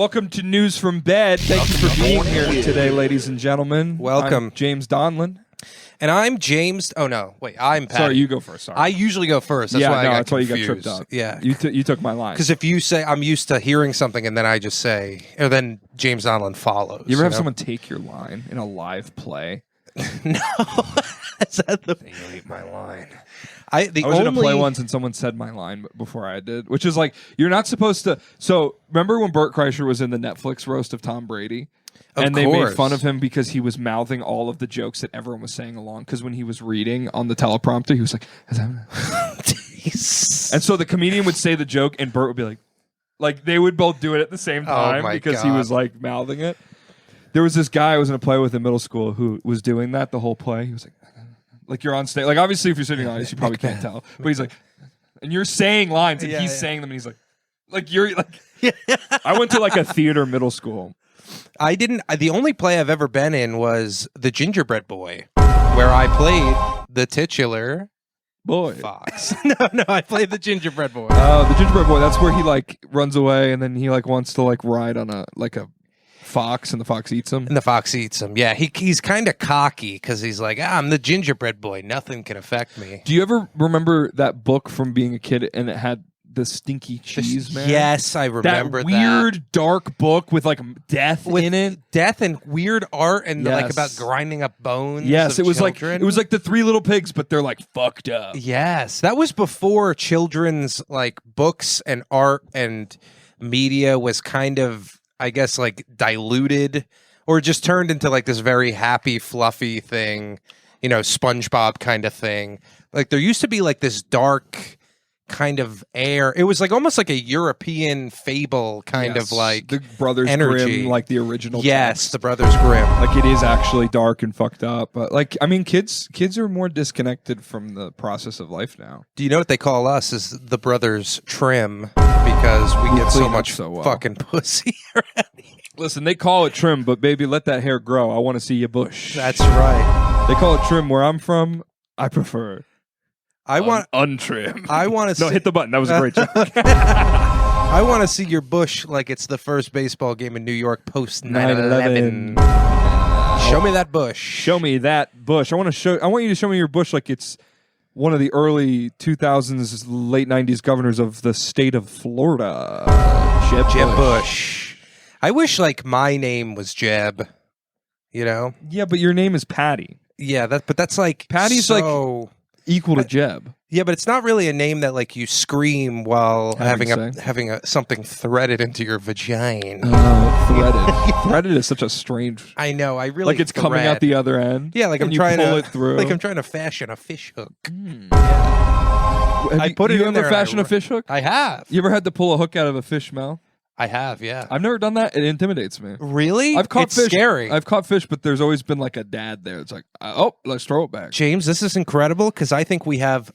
Welcome to News from Bed. Thank you for being here today, ladies and gentlemen. Welcome. I'm James Donlin. And I'm James. Oh, no. Wait, I'm Paddy. Sorry, you go first. Sorry. I usually go first. That's why I got that's confused. why you got tripped up. Yeah. You took my line. Because if you say, I'm used to hearing something and then I just say, or then James Donlin follows. You ever have someone take your line in a live play? No. Is that the... You ate my line. I was in a play once and someone said my line before I did, which is like, you're not supposed to. So remember when Bert Kreischer was in the Netflix roast of Tom Brady? And they made fun of him because he was mouthing all of the jokes that everyone was saying along. Because when he was reading on the teleprompter, he was like, and so the comedian would say the joke and Bert would be like they would both do it at the same time because he was like mouthing it. There was this guy I was in a play with in middle school who was doing that the whole play. He was like you're on stage. Like obviously if you're sitting on ice, you probably can't tell. But he's like, and you're saying lines and he's saying them and he's like you're like. I went to like a theater middle school. I didn't. The only play I've ever been in was The Gingerbread Boy, where I played the titular boy fox. No, I played the Gingerbread Boy. Oh, the Gingerbread Boy. That's where he like runs away and then he like wants to like ride on a fox and the fox eats him. And the fox eats him. Yeah, he's kind of cocky because he's like, I'm the Gingerbread Boy. Nothing can affect me. Do you ever remember that book from being a kid and it had the stinky cheese man? Yes, I remember that. Weird dark book with like death in it. Death and weird art and like about grinding up bones. Yes, it was children. like the Three Little Pigs, but they're like fucked up. Yes, that was before children's like books and art and media was kind of, I guess, like diluted or just turned into like this very happy, fluffy thing, you know, SpongeBob kind of thing. Like there used to be like this dark kind of air. It was like almost like a European fable kind of like the Brothers energy. Grimm, like the original. Yes, text. the Brothers Grimm. Like it is actually dark and fucked up. But like, I mean, kids are more disconnected from the process of life now. Do you know what they call us? Is the Brothers Trim because we get so much fucking pussy around here. Listen, they call it trim, but baby, let that hair grow. I want to see your bush. That's right. They call it trim where I'm from. I prefer. I want untrim. I want to. No, hit the button. That was a great joke. I want to see your bush like it's the first baseball game in New York post 9/11. Show me that bush. Show me that bush. I want you to show me your bush like it's one of the early 2000s, late 90s governors of the state of Florida. Jeb Bush. I wish like my name was Jeb. You know? Yeah, but your name is Paddy. Yeah, but that's like Paddy's like equal to Jeb. Yeah, but it's not really a name that like you scream while having something threaded into your vagina. Oh, threaded. Threaded is such a strange. I know. I really like it's coming out the other end. Yeah, like I'm trying to pull it through. Like I'm trying to fashion a fish hook. Yeah. I put it in there. You ever fashion a fish hook? I have. You ever had to pull a hook out of a fish mouth? I have, yeah. I've never done that. It intimidates me. Really? I've caught fish. Scary. I've caught fish, but there's always been like a dad there. It's like, oh, let's throw it back. James, this is incredible because I think we have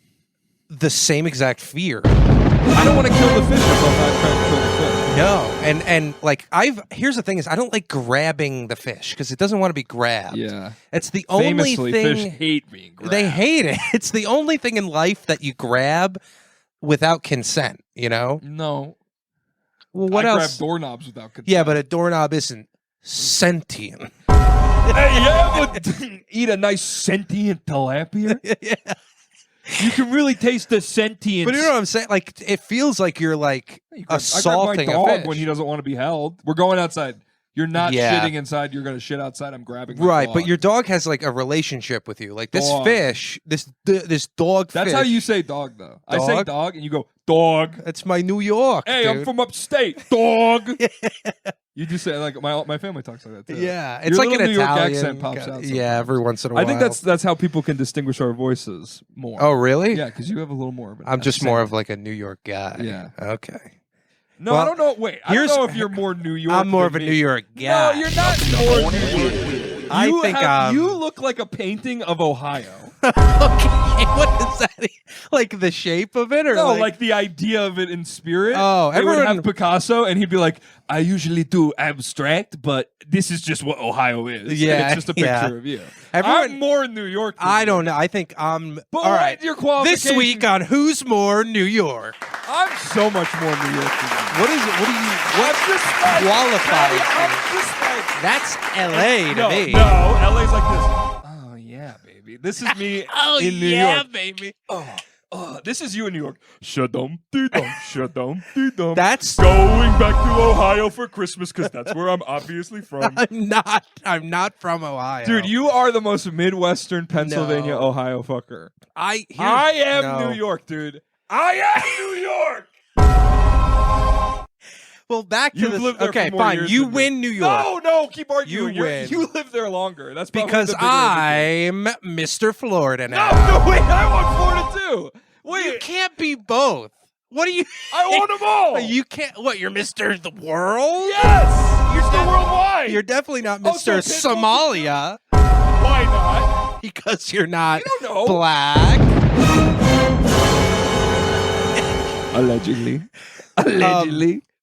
the same exact fear. I don't want to kill the fish if I'm not trying to kill the fish. No, and like here's the thing is I don't like grabbing the fish because it doesn't want to be grabbed. Yeah, it's the only thing. Fish hate being grabbed. They hate it. It's the only thing in life that you grab without consent. You know? No. Well, what else? I grab doorknobs without consent. Yeah, but a doorknob isn't sentient. But eat a nice sentient tilapia. Yeah. You can really taste the sentience. But you know what I'm saying? Like, it feels like you're like assaulting I grab my a dog fish. when he doesn't want to be held. We're going outside. You're not shitting inside. You're going to shit outside. I'm grabbing my dog. But your dog has like a relationship with you. Like this dog. Fish, this dog. That's fish. how you say dog, though. I say dog, and you go dog. That's my New York. Hey, dude. I'm from upstate. Dog. You just say like my family talks like that too. Yeah, it's your like an New York Italian accent pops out. Sometimes. Yeah, every once in a while. I think that's how people can distinguish our voices more. Oh, really? Yeah, because you have a little more of an I'm just more of like a New York guy. Yeah. Okay. No, I don't know. Wait, I don't know if you're more New York. I'm more of a New York guy. No, you're not more New York. I think you look like a painting of Ohio. Okay. What is that? Like the shape of it, or no, like the idea of it in spirit. Oh, they would everyone- have Picasso, and he'd be like, "I usually do abstract, but this is just what Ohio is. And Yeah, it's just a picture of you." Everyone- I'm more New York. Than I you. don't know. I think I'm. But all what right. your qualifications? This week on Who's More New York. I'm so much more New York than you. What is it? What do you? What I'm just like, qualifies? I'm you? just like, That's L.A. to no, me. No, LA's like this. Oh yeah, baby. This is me in New York. baby. This is you in New York. Shut-dum, dee-dum, shut-dum, dee-dum. That's going back to Ohio for Christmas because that's where I'm obviously from. I'm not from Ohio, Dude, you are the most Midwestern Pennsylvania, No. Ohio fucker. I am no. New York, dude. I am New York. Well, back to You've this. lived there Okay, for more fine. years You than me. win New York. No, keep arguing. You win. You live there longer. That's probably because the bigger I'm Mr. Florida issue. now. No, wait. I want Florida too. Wait, You can't be both. What do you? I want them all. You can't. What? You're Mr. the World? Yes, you're still worldwide. You're definitely not Oh, so Mr. Pitbull- Somalia Why not? because you're not You don't know. black. Allegedly.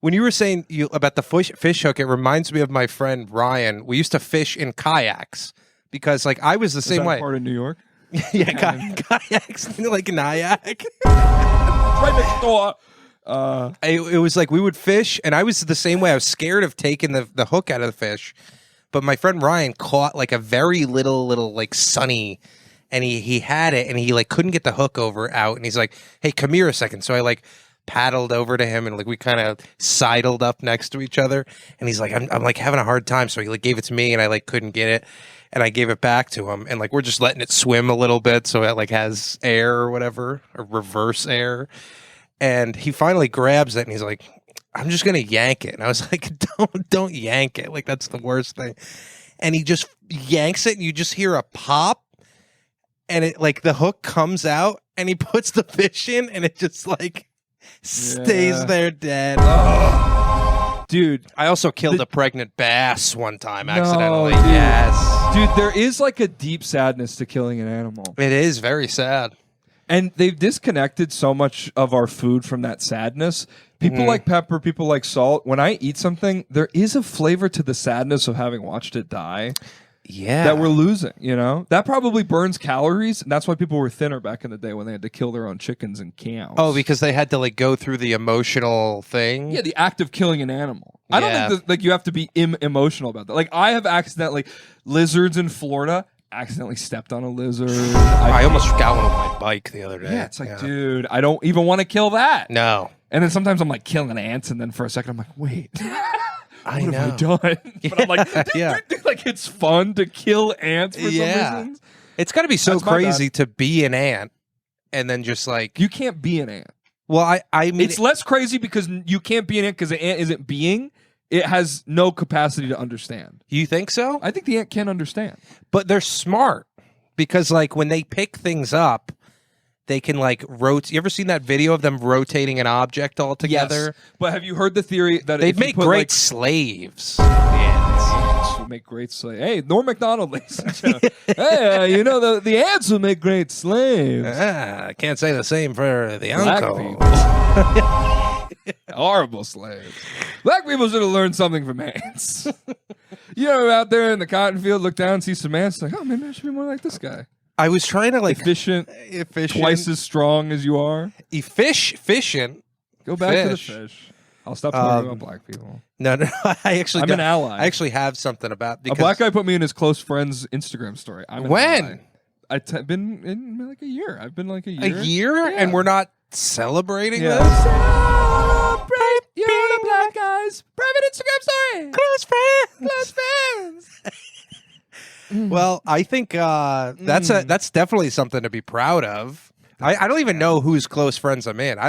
When you were saying about the fish hook, it reminds me of my friend Ryan. We used to fish in kayaks because, like, I was the Is same that way. part of New York? Yeah, kayaks, like Nyack. Right next door. It was like we would fish, and I was the same way. I was scared of taking the hook out of the fish, but my friend Ryan caught like a very little like sunny, and he had it, and he like couldn't get the hook out, and he's like, "Hey, come here a second." So I like paddled over to him, and like we kind of sidled up next to each other, and he's like, "I'm like having a hard time," so he like gave it to me, and I like couldn't get it. And I gave it back to him, and like we're just letting it swim a little bit, so it like has air or whatever, or reverse air. And he finally grabs it, and he's like, "I'm just gonna yank it." And I was like, "Don't yank it! Like that's the worst thing." And he just yanks it, and you just hear a pop, and it like the hook comes out, and he puts the fish in, and it just like stays there dead. Dude, I also killed a pregnant bass one time No, accidentally. dude. Yes, dude, there is like a deep sadness to killing an animal. it is very sad. And they've disconnected so much of our food from that sadness. People like pepper, people like salt. When I eat something, there is a flavor to the sadness of having watched it die Yeah, that we're losing, you know? That probably burns calories, and that's why people were thinner back in the day when they had to kill their own chickens and cows. Oh, because they had to like go through the emotional thing. yeah, the act of killing an animal. I don't Yeah. think that, like you have to be emotional about that. Like I have accidentally lizards in Florida. Accidentally stepped on a lizard. I almost got one with my bike the other day. Yeah, it's like, dude, I don't even want to kill that. No. And then sometimes I'm like killing ants, and then for a second I'm like, wait, I what know. have I done? But I'm like, dude, Yeah. like it's fun to kill ants for Yeah. some reasons. It's got to be so That's my crazy to be an ant and then just like, You can't be an ant. well, I mean, It's less crazy because you can't be an ant because the ant isn't being. It has no capacity to understand. you think so? I think the ant can understand. But they're smart because like when they pick things up, they can like rotate. You ever seen that video of them rotating an object all together? Yes. But have you heard the theory that They'd if you make put, great like, slaves. ants would make great slaves. Hey, Norm Macdonald, ladies and gentlemen. Hey, you know the ants will make great slaves. I can't say the same for the Black uncle. people. Horrible slaves. Black people should have learned something from ants. You know, out there in the cotton field, look down, see some ants, like, oh, maybe I should be more like this guy. I was trying to like Efficient, twice as strong as you are. efficient. Go back to the Fish. fish. I'll stop talking about black people. No, I actually I'm an ally. I actually have something about A because black guy put me in his close friend's Instagram story. I'm an When? ally. I've been in like a year. I've been like a a year. year Yeah. and we're not celebrating Yeah. this. Celebrate you're the black guys. Private Instagram story. Close friends. Close friends. Well, I think that's definitely something to be proud of. I don't even know whose close friends I'm in.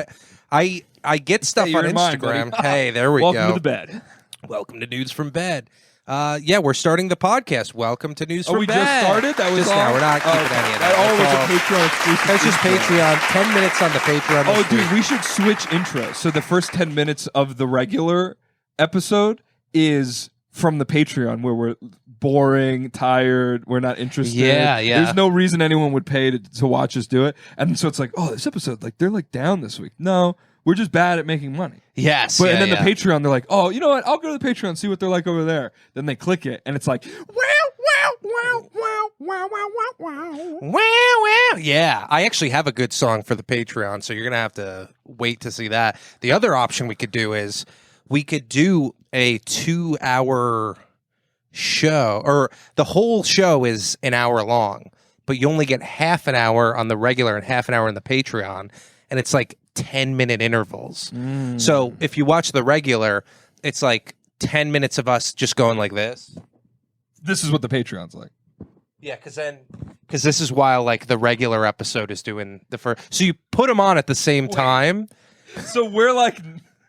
I get stuff Hey, you're on in mine, Instagram. buddy. Hey, there we Welcome go. to the bed. Welcome to News from Bed. Yeah, we're starting the podcast. Welcome to News from we Bed. just started? That was just all? now. We're not keeping Okay. any of That that. always That's a Patreon exclusive. That's just intro. Patreon. 10 minutes on the Patreon. Oh, this dude, week. we should switch intros. So the first 10 minutes of the regular episode is from the Patreon where we're boring, tired, we're not interested. Yeah. There's no reason anyone would pay to watch us do it. And so it's like, oh, this episode, like they're like down this week. No, we're just bad at making money. Yes. But and then the Patreon, they're like, oh, you know what? I'll go to the Patreon and see what they're like over there. Then they click it, and it's like, wow. Yeah, I actually have a good song for the Patreon, so you're gonna have to wait to see that. The other option we could do is we could do a 2-hour show, or the whole show is an hour long, but you only get half an hour on the regular and half an hour on the Patreon, and it's like 10-minute intervals. So if you watch the regular, it's like 10 minutes of us just going like this. This is what the Patreon's like. Yeah, because this is while like the regular episode is doing the first. So you put them on at the same time. So we're like,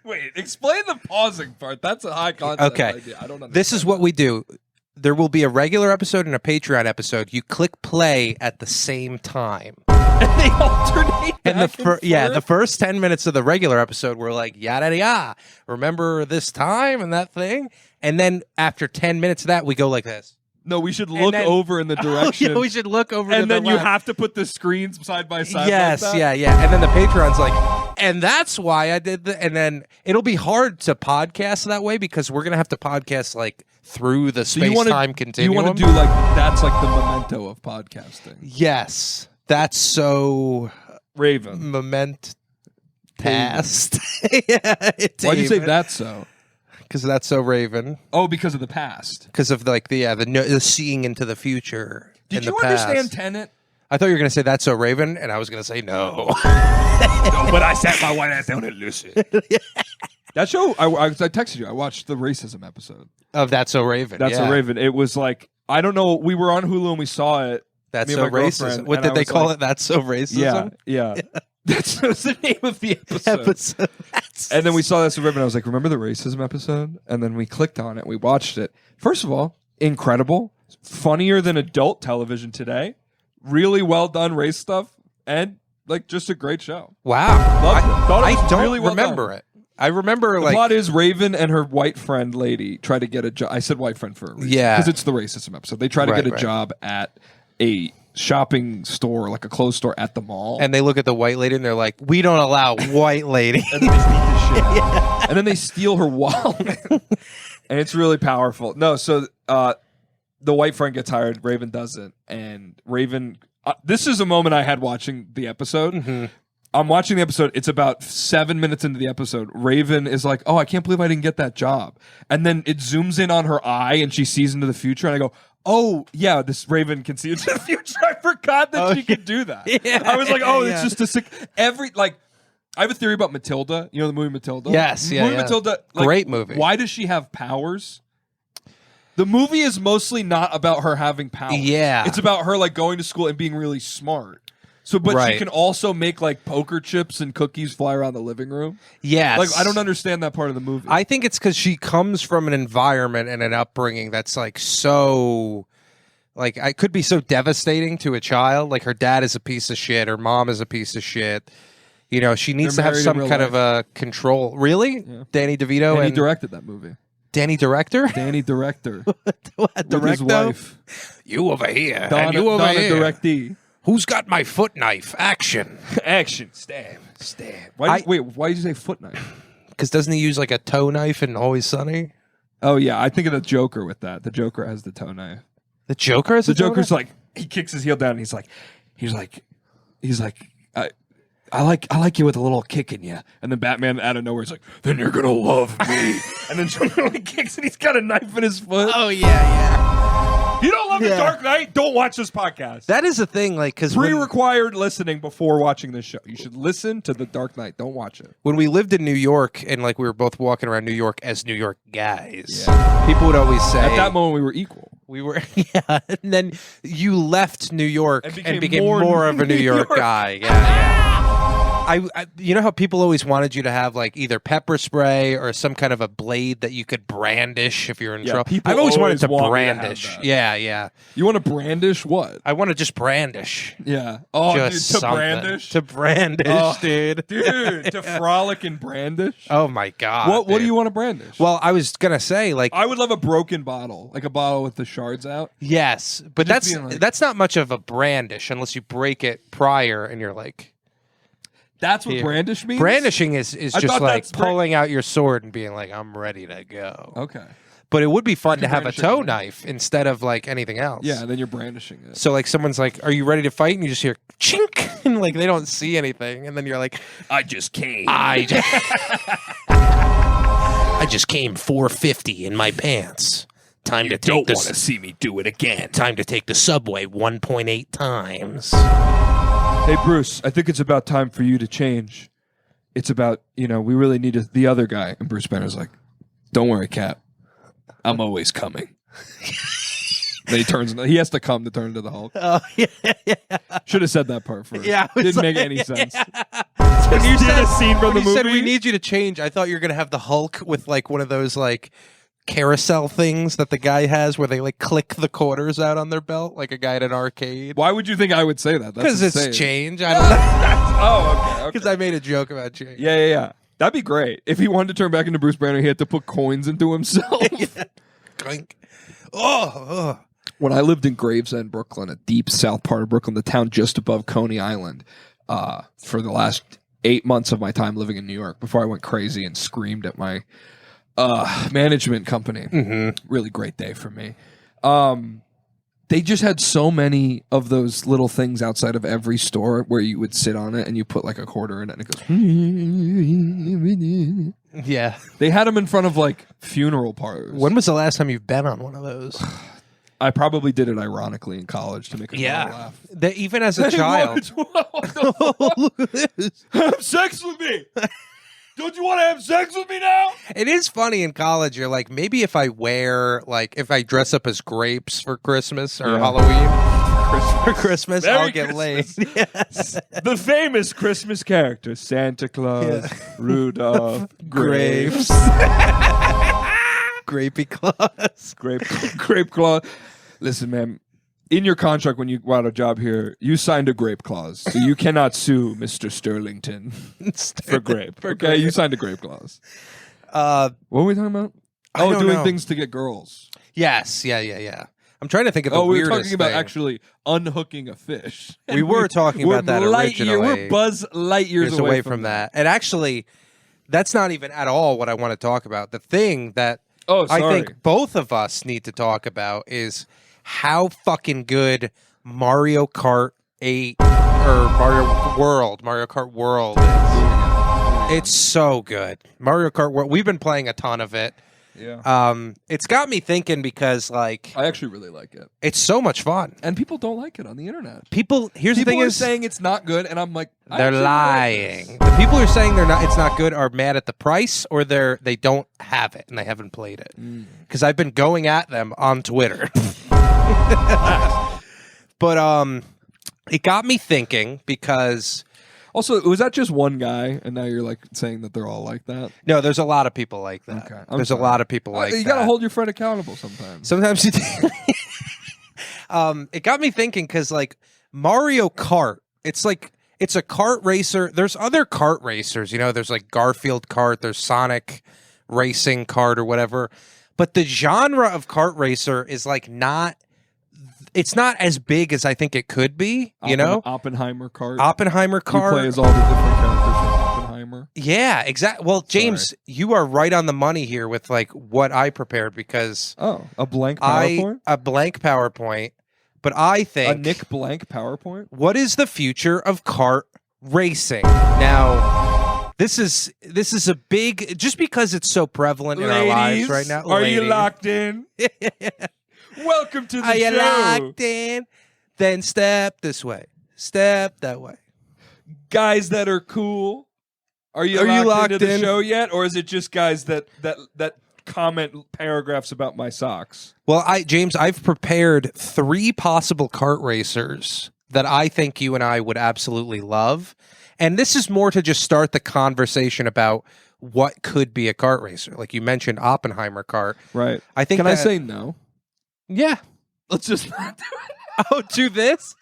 wait, explain the pausing part. That's a high concept idea. I don't understand. This is what we do. There will be a regular episode and a Patreon episode. You click play at the same time. And they alternate. And the first 10 minutes of the regular episode, we're like, yada yada. Remember this time and that thing? And then after 10 minutes of that, we go like this. No, we should look over in the direction. Oh, yeah, we should look over and to the then you left. have to put the screens side by side. Yes, like that. yeah. And then the Patreon's like, and that's why I did and then it'll be hard to podcast that way because we're gonna have to podcast like through the space-time continuum. You want to do like that's like the memento of podcasting. Yes, that's so Raven past. Yeah, why do you say that so? Because that's so Raven. Oh, because of the past. Because of like the seeing into the future. Did you understand Tenet? I thought you were going to say that's so Raven, and I was going to say no. No, but I sat my white ass down and listened. That show, I texted you. I watched the racism episode of That's So Raven. That's So Raven. It was like, I don't know. We were on Hulu and we saw it. That's So Racism. What did they call it? That's So Racism? Yeah. That's the name of the episode. And then we saw That's So Raven. I was like, remember the racism episode? And then we clicked on it. We watched it. First of all, incredible. Funnier than adult television today. Really well done race stuff. And like just a great show. Wow. I don't really well remember done. it. I remember the plot is Raven and her white friend lady try to get a job. I said white friend for a reason. Yeah. Because it's the racism episode. They try to get a job at a shopping store, like a clothes store at the mall. And they look at the white lady and they're like, we don't allow white lady. And then they sneak the shit out. And then they steal her wallet. And it's really powerful. No, so the white friend gets hired. Raven doesn't. And Raven... this is a moment I had watching the episode. Mm-hmm. I'm watching the episode. It's about 7 minutes into the episode. Raven is like, oh, I can't believe I didn't get that job. And then it zooms in on her eye and she sees into the future. And I go, oh, yeah, this Raven can see into the future. I forgot that she could do that. Yeah, I was like, oh, it's just a sick... I have a theory about Matilda. You know the movie Matilda? Yes, yeah. Matilda, like, great movie. Why does she have powers? The movie is mostly not about her having powers. Yeah. It's about her like going to school and being really smart. So, but she can also make like poker chips and cookies fly around the living room. Yes. Like, I don't understand that part of the movie. I think it's because she comes from an environment and an upbringing that's like so... Like, it could be so devastating to a child. Like, her dad is a piece of shit. Her mom is a piece of shit. You know, she needs to have some kind of a control. Really? Yeah. Danny DeVito? And he directed that movie. Danny Director? Danny Director. What, with his wife. You over here. Donna, and you over Donna here. Directee. Who's got my foot knife? Action. Action. Stab. Wait, why did you say foot knife? Because doesn't he use like a toe knife in Always Sunny? Oh, yeah. I think of the Joker with that. The Joker has the toe knife. The Joker has the toe Joker's knife? like, he kicks his heel down and he's like, I like you with a little kick in you. And then Batman out of nowhere is like, then you're going to love me. And then Joker kicks and he's got a knife in his foot. Oh, yeah. You don't love The Dark Knight? Don't watch this podcast. That is the thing, like, because pre-required listening before watching this show. You should listen to The Dark Knight. Don't watch it. When we lived in New York and like we were both walking around New York as New York guys, people would always say at that moment we were equal. We were, yeah. And then you left New York and became more of a New York guy. Yeah. you know how people always wanted you to have like either pepper spray or some kind of a blade that you could brandish if you're in trouble. I've always wanted to brandish. Yeah. You want to brandish what? I want to just brandish. Yeah. Oh, just dude, to brandish? To brandish, dude. Dude, to frolic and brandish? Oh my God. What do you want to brandish? Well, I was gonna say like I would love a broken bottle, like a bottle with the shards out. Yes, but that's not much of a brandish unless you break it prior and you're like. That's what brandish means? Brandishing is just like pulling out your sword and being like, I'm ready to go. Okay. But it would be fun to have a toe knife instead of like anything else. Yeah, and then you're brandishing it. So like someone's like, are you ready to fight? And you just hear chink and like they don't see anything. And then you're like, I just came. I just came 450 in my pants. Time to take don't want to see me do it again. Time to take the subway 1.8 times. Hey, Bruce, I think it's about time for you to change. It's about, we really need the other guy. And Bruce Banner's like, don't worry, Cap. I'm always coming. Then he has to come to turn into the Hulk. Oh, yeah. Should have said that part first. Yeah. Didn't make any sense. When you said a scene from the movie. You said we need you to change. I thought you were going to have the Hulk with like one of those like carousel things that the guy has where they like click the quarters out on their belt like a guy at an arcade. Why would you think I would say that? Because it's change. I don't know. Oh, okay. Because I made a joke about change. Yeah. That'd be great. If he wanted to turn back into Bruce Banner, he had to put coins into himself. Clink. When I lived in Gravesend, Brooklyn, a deep south part of Brooklyn, the town just above Coney Island, for the last 8 months of my time living in New York, before I went crazy and screamed at my management company. Mm-hmm. Really great day for me. They just had so many of those little things outside of every store where you would sit on it and you put like a quarter in it and it goes. Yeah. They had them in front of like funeral parlors. When was the last time you've been on one of those? I probably did it ironically in college to make a girl laugh. Even as a child. Look at this. Have sex with me. Don't you want to have sex with me now? It is funny in college. You're like, maybe if I dress up as grapes for Christmas or Halloween for Christmas, I'll get laid. Yes. The famous Christmas characters, Santa Claus, Rudolph, grapes. Grapey Claus. Grape Claus. Listen, man. In your contract when you got a job here, you signed a grape clause. So you cannot sue Mr. Sterlington for grape. Okay, you signed a grape clause. What were we talking about? Doing things to get girls. Yes, yeah. I'm trying to think of the we weirdest were talking about thing. Actually unhooking a fish. We were talking about that originally. We're Buzz light years away from that. And actually, that's not even at all what I want to talk about. The thing that I think both of us need to talk about is how fucking good Mario Kart 8 or Mario Kart World is. It's so good. Mario Kart World. We've been playing a ton of it. Yeah. It's got me thinking because like I actually really like it. It's so much fun. And people don't like it on the internet. The thing is saying it's not good and I'm like they're lying. The people who are saying it's not good are mad at the price or they don't have it and they haven't played it. Because I've been going at them on Twitter. But it got me thinking because also, was that just one guy and now you're like saying that they're all like that? No, there's a lot of people like that. Okay, there's a lot of people like that. You got to hold your friend accountable sometimes. Sometimes you do. It got me thinking because like Mario Kart, it's a kart racer. There's other kart racers, there's like Garfield kart, there's Sonic racing kart or whatever. But the genre of kart racer is like it's not as big as I think it could be, Oppenheimer kart. You play as all the different characters from Oppenheimer. Yeah, exactly. Well, James, you are right on the money here with like what I prepared because a blank PowerPoint? A blank PowerPoint, but I think a Nick Blank PowerPoint? What is the future of kart racing? Now, this is a big just because it's so prevalent in our lives right now. Are you locked in? Welcome to the show. Are you locked in? Then step this way. Step that way. Guys that are cool. Are you locked into the show yet? Or is it just guys that comment paragraphs about my socks? Well, James, I've prepared 3 possible kart racers that I think you and I would absolutely love. And this is more to just start the conversation about what could be a kart racer. Like you mentioned Oppenheimer kart. Right. I think Can I say no? Yeah. Let's just not do it. Oh, to this?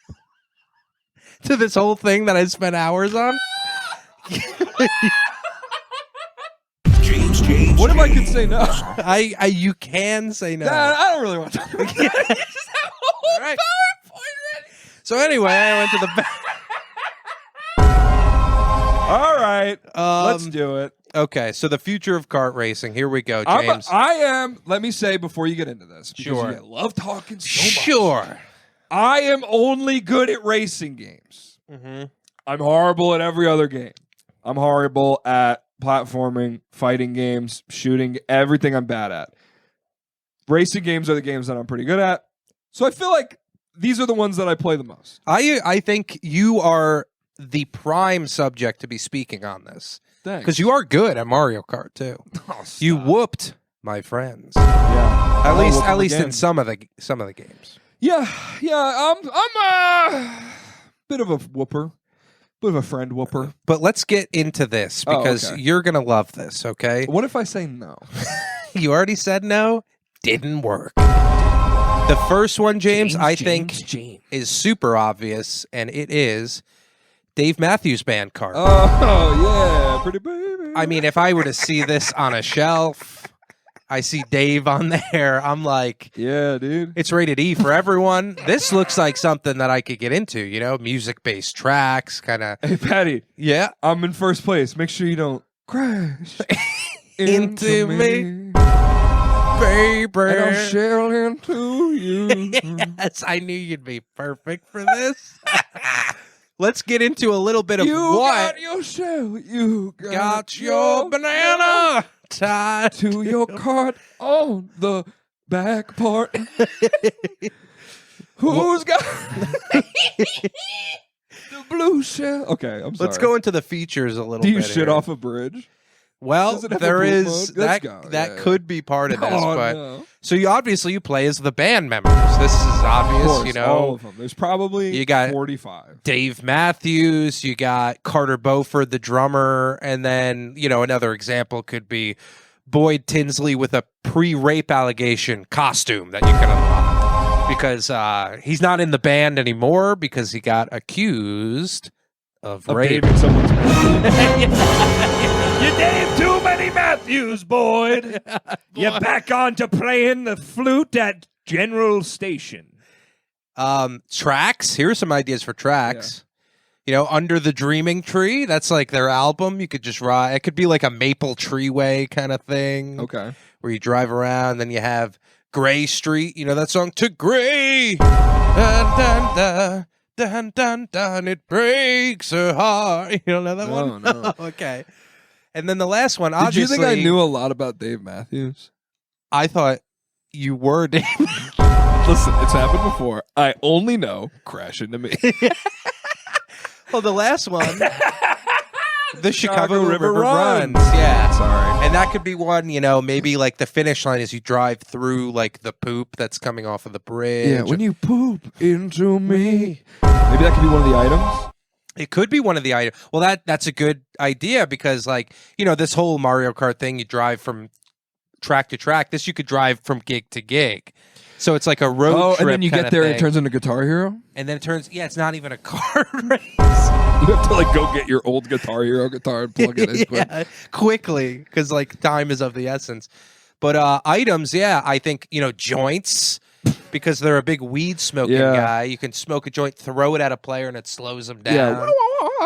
To this whole thing that I spent hours on? What if I could say no? You can say no. Nah, I don't really want to talk about it. Just have a whole All right. PowerPoint ready. So anyway, I went to the back. All right. Let's do it. Okay, so the future of kart racing. Here we go, I James. am, let me say before you get into this, because Sure. you love talking so much. Sure. I am only good at racing games. Mm-hmm. I'm horrible at every other game. I'm horrible at platforming, fighting games, shooting, everything I'm bad at. Racing games are the games that I'm pretty good at. So I feel like these are the ones that I play the most. I think you are the prime subject to be speaking on this. Thanks. Because you are good at Mario Kart too. Oh, You stop. whooped my friends. Yeah. At least in some of the games. Yeah. I'm a bit of a whooper. Bit of a friend whooper. But let's get into this because okay. you're gonna love this, okay? What if I say no? You already said no. Didn't work. The first one, James, I think is super obvious, and it is Dave Matthews Band kart. Oh, yeah. Pretty baby. I mean, if I were to see this on a shelf, I see Dave on there, I'm like, yeah, dude. it's rated E for everyone. This looks like something that I could get into, you know, music-based tracks, kind of. Hey, Paddy. Yeah. I'm in first place. Make sure you don't crash Into me. Baby. And I'll share into you. Yes, I knew you'd be perfect for this. Let's get into a little bit of You what got your shell. You got your banana tied to your cart on the back part. Who's got the blue shell? Okay, I'm sorry. Let's go into the features a little Do you bit. shit here. off a bridge? Well, Does it have a there poop is mode? Let's that. go. That Yeah. could be part of this, Oh, but no. so you obviously play as the band members. This is obvious, Of course, you know. all of them. There's probably You got 45. Dave Matthews, you got Carter Beauford, the drummer, and then, you know, another example could be Boyd Tinsley with a pre-rape allegation costume that you can unlock because he's not in the band anymore because he got accused of rape. Dating someone's You gave too many Matthews, Boyd. You're back on to playing the flute at General Station. Tracks. Here's some ideas for tracks. You know, Under the Dreaming Tree. That's like their album. You could just ride. It could be like a Maple Treeway kind of thing. Okay. Where you drive around. Then you have Gray Street. You know that song? To Gray. Dun, dun, dun, dun, dun, dun. It breaks her heart. You don't know that one? No. Okay. And then the last one, Did you obviously. think I knew a lot about Dave Matthews? I thought you were Dave. Listen, it's happened before. I only know Crash Into Me. Well, the last one, the Chicago River Runs. Runs. Yeah. Sorry. And that could be one, you know, maybe like the finish line is you drive through like the poop that's coming off of the bridge. Yeah, when you poop into me. Maybe that could be one of the items. It could be one of the items. Well, that's a good idea because, like, you know, this whole Mario Kart thing, you drive from track to track. This you could drive from gig to gig. So it's like a road trip. And then you get there and it thing. turns into Guitar Hero? And then it turns, yeah, it's not even a kart race. You have to, like, go get your old Guitar Hero guitar and plug it in. Yeah, quickly, because, like, time is of the essence. But items, yeah, I think, you know, joints, because they're a big weed smoking guy. You can smoke a joint, throw it at a player, and it slows them down. Yeah.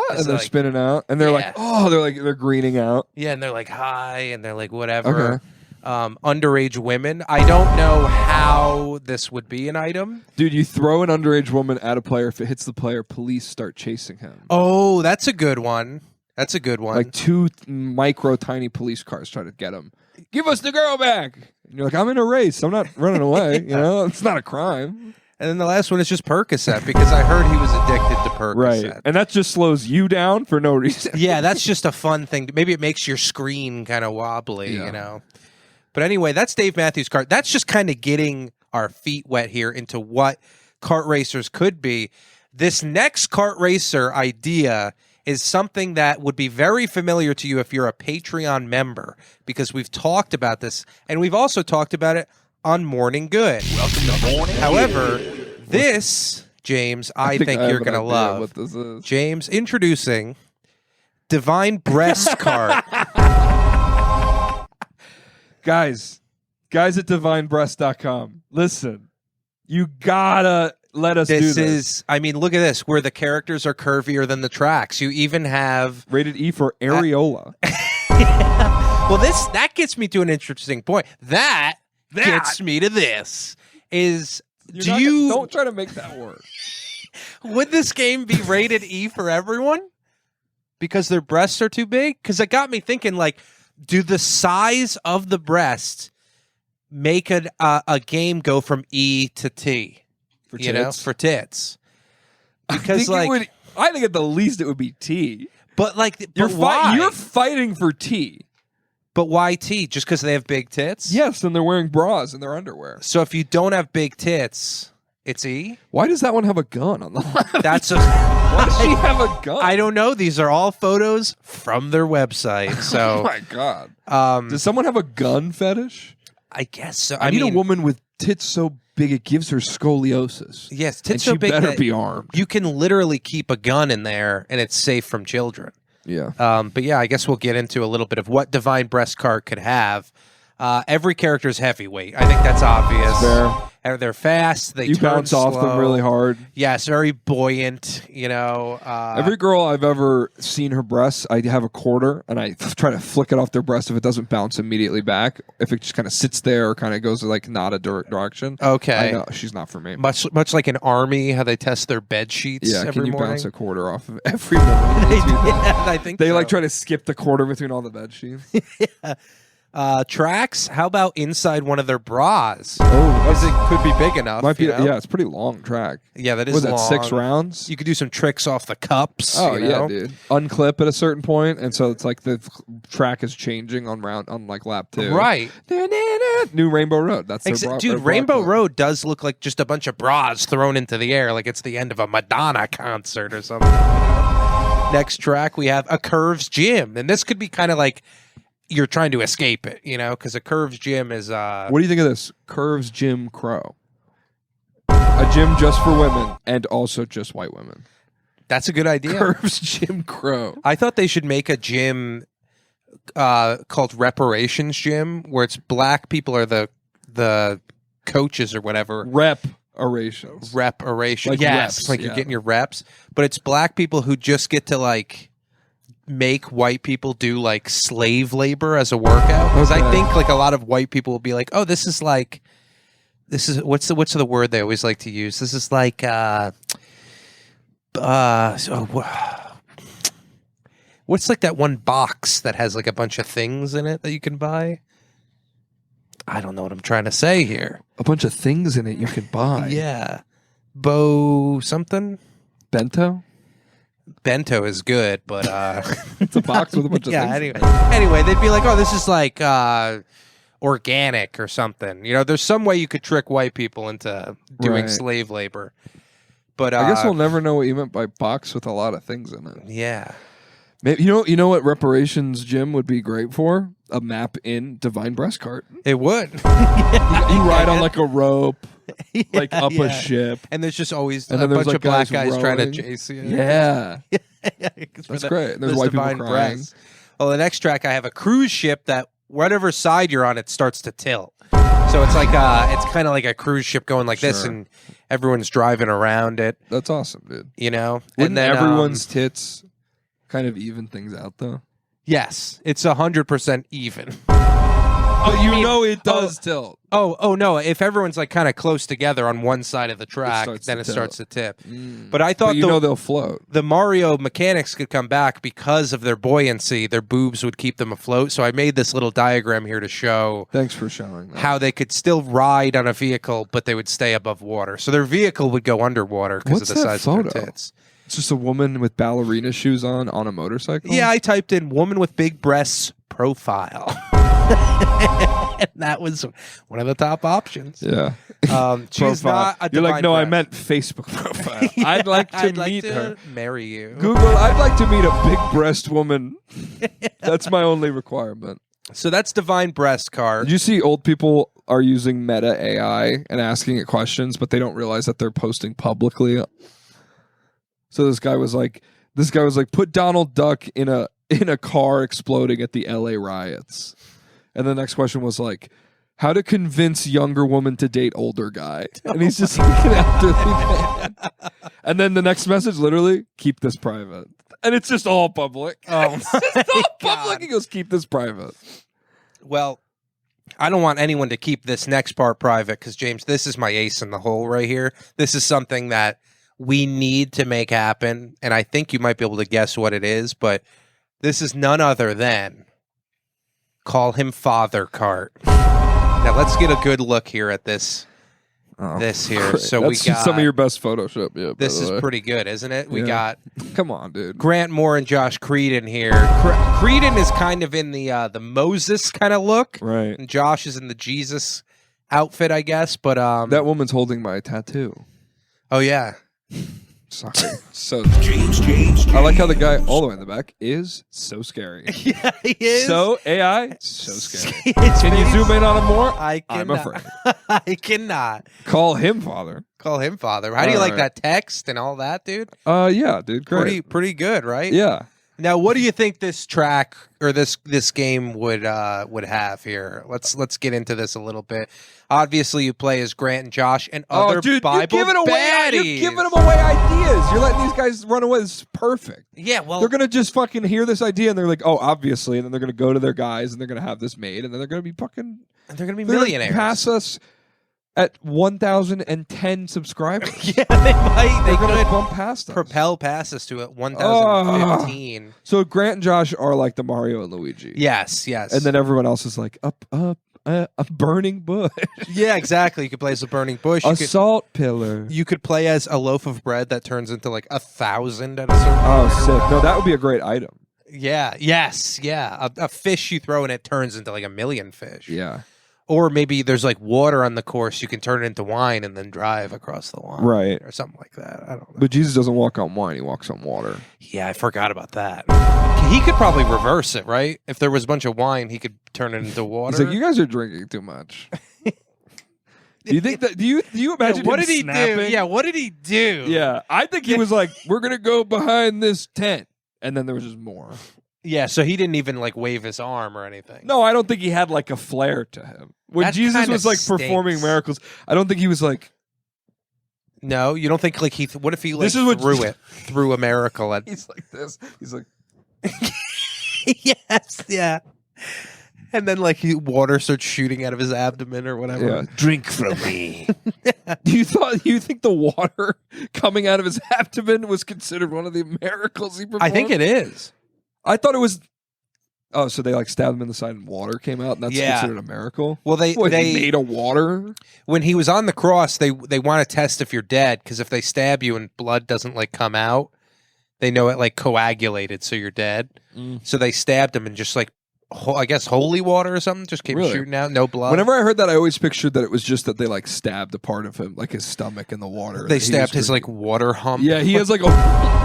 And they're like, spinning out. And they're like, they're greening out. Yeah, and they're like high, and they're like whatever. Okay. Underage women. I don't know how this would be an item. Dude, you throw an underage woman at a player. If it hits the player, police start chasing him. Oh, that's a good one. That's a good one. Like two micro tiny police cars try to get him. Give us the girl back. And you're like, I'm in a race. I'm not running away. You know, it's not a crime. And then the last one is just Percocet because I heard he was addicted to Percocet. Right. And that just slows you down for no reason. Yeah, that's just a fun thing. Maybe it makes your screen kind of wobbly, you know. But anyway, that's Dave Matthews' kart. That's just kind of getting our feet wet here into what kart racers could be. This next kart racer idea is something that would be very familiar to you if you're a Patreon member, because we've talked about this, and we've also talked about it on Morning Good. Welcome to Morning Good. However, this, James, I think you're going to love. What this is. James, introducing Divine Breast Kart. Guys at divinebreast.com. Listen, you gotta let us do this. I mean, look at this, where the characters are curvier than the tracks. You even have Rated E for areola. Well, that gets me to an interesting point. That gets me to this. Don't try to make that work. Would this game be rated E for everyone? Because their breasts are too big? Because it got me thinking, like, do the size of the breast make a game go from E to T? For tits? For tits. Because I think at the least it would be T. But like, why? You're fighting for T. But why T? Just because they have big tits? Yes, and they're wearing bras in their underwear. So if you don't have big tits, it's E? Why does that one have a gun on the left? Why does she have a gun? I don't know. These are all photos from their website. So oh my God. Does someone have a gun fetish? I guess so. I need a woman with tits so big it gives her scoliosis. Yes, tits so big better be armed. You can literally keep a gun in there and it's safe from children. Yeah. But yeah, I guess we'll get into a little bit of what Divine Breast Kart could have. Every character is heavyweight. I think that's obvious. Fair. They're fast. They turn bounce off slow. them really hard. Yes, very buoyant. Every girl I've ever seen her breasts, I have a quarter and I try to flick it off their breast if it doesn't bounce immediately back. If it just kind of sits there or kind of goes like not a direction. Okay, I know she's not for me. Much like an army, how they test their bed sheets. Yeah, every can you morning? bounce a quarter off of every morning? I think they so. like try to skip the quarter between all the bed sheets. Yeah. Tracks. How about inside one of their bras? Oh, because it could be big enough. Might be. Yeah, it's a pretty long track. Yeah, that is Was long. that 6 rounds? You could do some tricks off the cups. Oh yeah, dude. Unclip at a certain point, and so it's like the track is changing on like lap 2. Right. New Rainbow Road. That's their dude. Rainbow Road does look like just a bunch of bras thrown into the air, like it's the end of a Madonna concert or something. Next track, we have a Curves Gym, and this could be kind of like you're trying to escape it, because a Curves Gym is... What do you think of this? Curves Jim Crow. A gym just for women and also just white women. That's a good idea. Curves Jim Crow. I thought they should make a gym called Reparations Gym, where it's black people are the coaches or whatever. Reparations. Reparations. Like yes, reps, like you're getting your reps. But it's black people who just get to like make white people do like slave labor as a workout. Because I think like a lot of white people will be like, oh, this is what's the word they always like to use? This is like what's like that one box that has like a bunch of things in it that you can buy? I don't know what I'm trying to say here. A bunch of things in it you could buy. Yeah. Bo something? Bento? Bento is good, but it's a box with a bunch of things. Anyway, they'd be like, "Oh, this is like organic or something." There's some way you could trick white people into doing slave labor. But I guess we'll never know what you meant by box with a lot of things in it. Yeah. Maybe, you know what Reparations Gym would be great for? A map in Divine Breast Kart. It would. You ride on like a rope, like up a ship. And there's just always and a bunch like of black guys rowing. trying to chase you. Yeah. That's great. And there's white people crying. Breasts. Well, the next track, I have a cruise ship that whatever side you're on, it starts to tilt. So it's like it's kind of like a cruise ship going like this, and everyone's driving around it. That's awesome, dude. And then then everyone's tits kind of even things out, though. Yes, it's 100% even. But it does tilt. Oh no! If everyone's like kind of close together on one side of the track, then it starts to tip. But I thought they'll float. The Mario mechanics could come back because of their buoyancy. Their boobs would keep them afloat. So I made this little diagram here to show. Thanks for showing that. How they could still ride on a vehicle, but they would stay above water. So their vehicle would go underwater because of the size of their tits. It's just a woman with ballerina shoes on a motorcycle? Yeah, I typed in woman with big breasts profile. And that was one of the top options. Yeah. She's not a You're like, no, I divine meant Facebook profile. I'd like to meet her. Marry you. Google, I'd like to meet a big breast woman. That's my only requirement. So that's divine breast card. Did you see old people are using Meta AI and asking it questions, but they don't realize that they're posting publicly? So this guy was like, put Donald Duck in a car exploding at the LA riots. And the next question was like, how to convince younger woman to date older guy. And he's just like an elderly man. And then the next message, literally, keep this private. And it's just all public. Oh, it's just all public. He goes, keep this private. Well, I don't want anyone to keep this next part private because, James, this is my ace in the hole right here. This is something that we need to make happen. And I think you might be able to guess what it is, but this is none other than call him Father Kart. Now let's get a good look here at this. This here. Great. So That's we got some of your best Photoshop. Yeah, this is pretty good, isn't it? We got come on, dude. Grant Moore and Josh Creedon here. Creedon is kind of in the Moses kind of look, Right. and Josh is in the Jesus outfit, I guess. But That woman's holding my tattoo. oh yeah, Sorry. So I like how the guy all the way in the back is so scary. yeah, he is. So AI, so scary. His Can you face- zoom in on him more? I I'm cannot. afraid. I cannot Call him father. call him Father. How do you All like right. that text and all that, dude? Yeah, dude. Great. Pretty good, right? Yeah. Now, what do you think this track or this game would have here? Let's get into this a little bit. Obviously, you play as Grant and Josh and other dude, Bible you're giving away. baddies. You're giving them away ideas. You're letting these guys run away. This is perfect. Yeah, well, They're gonna just fucking hear this idea and they're like, oh, obviously, and then they're gonna go to their guys and they're gonna have this made, and then they're gonna be fucking. they're going to be They're gonna millionaires. pass us at 1,010 subscribers. Yeah, they might. They They're gonna could bump past us. propel past us to 1,015. So Grant and Josh are like the Mario and Luigi. Yes, yes. And then everyone else is like a burning bush, yeah, exactly. You could play as a burning bush. a salt pillar. You could play as a loaf of bread that turns into like 1,000 at a certain Oh, point. sick! No, that would be a great item. Yeah. Yes. Yeah. A fish you throw and it turns into like 1,000,000 fish. Yeah, Or maybe there's like water on the course. You can turn it into wine and then drive across the line. Right. Or something like that. I don't know. but Jesus doesn't walk on wine; he walks on water. Yeah, I forgot about that. He could probably reverse it, right? If there was a bunch of wine, he could turn it into water. He's like, "You guys are drinking too much." Do you think that? Do you imagine? what him did he snapping? do? Yeah, what did he do? Yeah, I think he was like, "We're gonna go behind this tent," and then there was just more. Yeah, so he didn't even like wave his arm or anything. No, I don't think he had like a flair to him. When That Jesus kinda was like stinks. performing miracles, I don't think he was like. No, you don't think like he? What if he like This is what- threw a miracle at? He's like this. He's like. Yes, yeah. And then like water starts shooting out of his abdomen or whatever. Yeah, drink from me. You think the water coming out of his abdomen was considered one of the miracles he performed? I think it is. I thought it was. Oh, so they like stabbed him in the side and water came out, and that's Yeah. considered a miracle. Well, He made a water. when he was on the cross, they want to test if you're dead because if they stab you and blood doesn't like come out, they know it like coagulated, so you're dead. So they stabbed him and just like I guess holy water or something just came Really? shooting out, no blood. Whenever I heard that, I always pictured that it was just that they like stabbed a part of him, like his stomach in the water. they that he stabbed was his like water hump. Yeah, he has like a.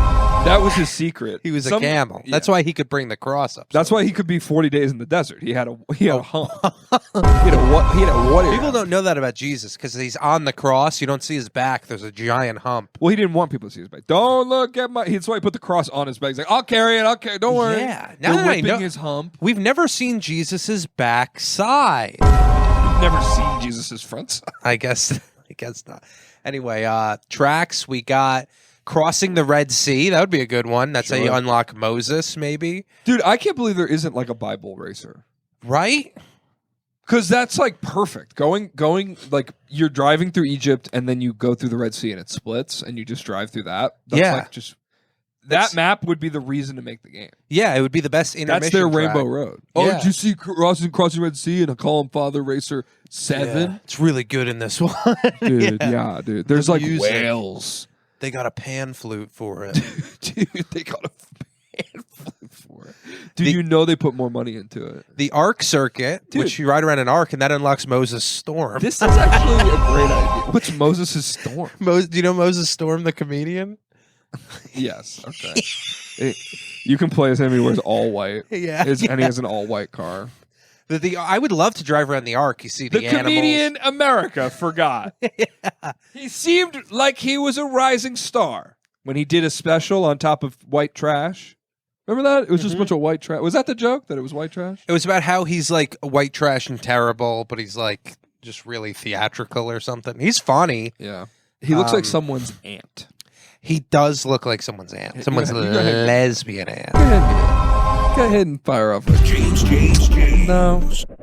That was his secret. He was a camel. Yeah. That's why he could bring the cross up. That's why he could be 40 days in the desert. He had a hump. he had a water. People don't know that about Jesus because he's on the cross. You don't see his back. There's a giant hump. Well, he didn't want people to see his back. Don't look at my. That's why he put the cross on his back. He's like, I'll carry it. Okay, don't worry. Yeah. They're Now that I whipping know- his hump. We've never seen Jesus's backside. You've never seen Jesus' front side. I guess not. Anyway, tracks we got crossing the Red Sea. That would be a good one. That's how you Sure. unlock Moses, maybe. Dude, I can't believe there isn't like a Bible racer. Right? Because that's like perfect. Going like you're driving through Egypt and then you go through the Red Sea and it splits and you just drive through that. That's Yeah. like just that map would be the reason to make the game. Yeah, it would be the best intermission. That's their track. Rainbow Road. Oh, Yeah. did you see crossing Red Sea and I call him Father Racer 7? Yeah, it's really good in this one. Dude, yeah, dude. There's like music. whales. They got a pan flute for it. Dude, they got a can't flip for it. Do you know they put more money into it? The Ark Circuit, Dude. which you ride around an Ark, and that unlocks Moses Storm. This is actually a great idea. What's Moses' storm? Do you know Moses Storm, the comedian? Yes. Okay. You can play as him. He wears all white. Yeah, And he has an all white car. I would love to drive around the Ark. You see the animals. Comedian America forgot. Yeah. He seemed like he was a rising star when he did a special on top of white trash. Remember that? It was just a bunch of white trash. Was that the joke, that it was white trash? It was about how he's like white trash and terrible, but he's like just really theatrical or something. He's funny. Yeah. He looks like someone's aunt. He does look like someone's aunt. Someone's lesbian aunt. Go ahead and fire up. James. No.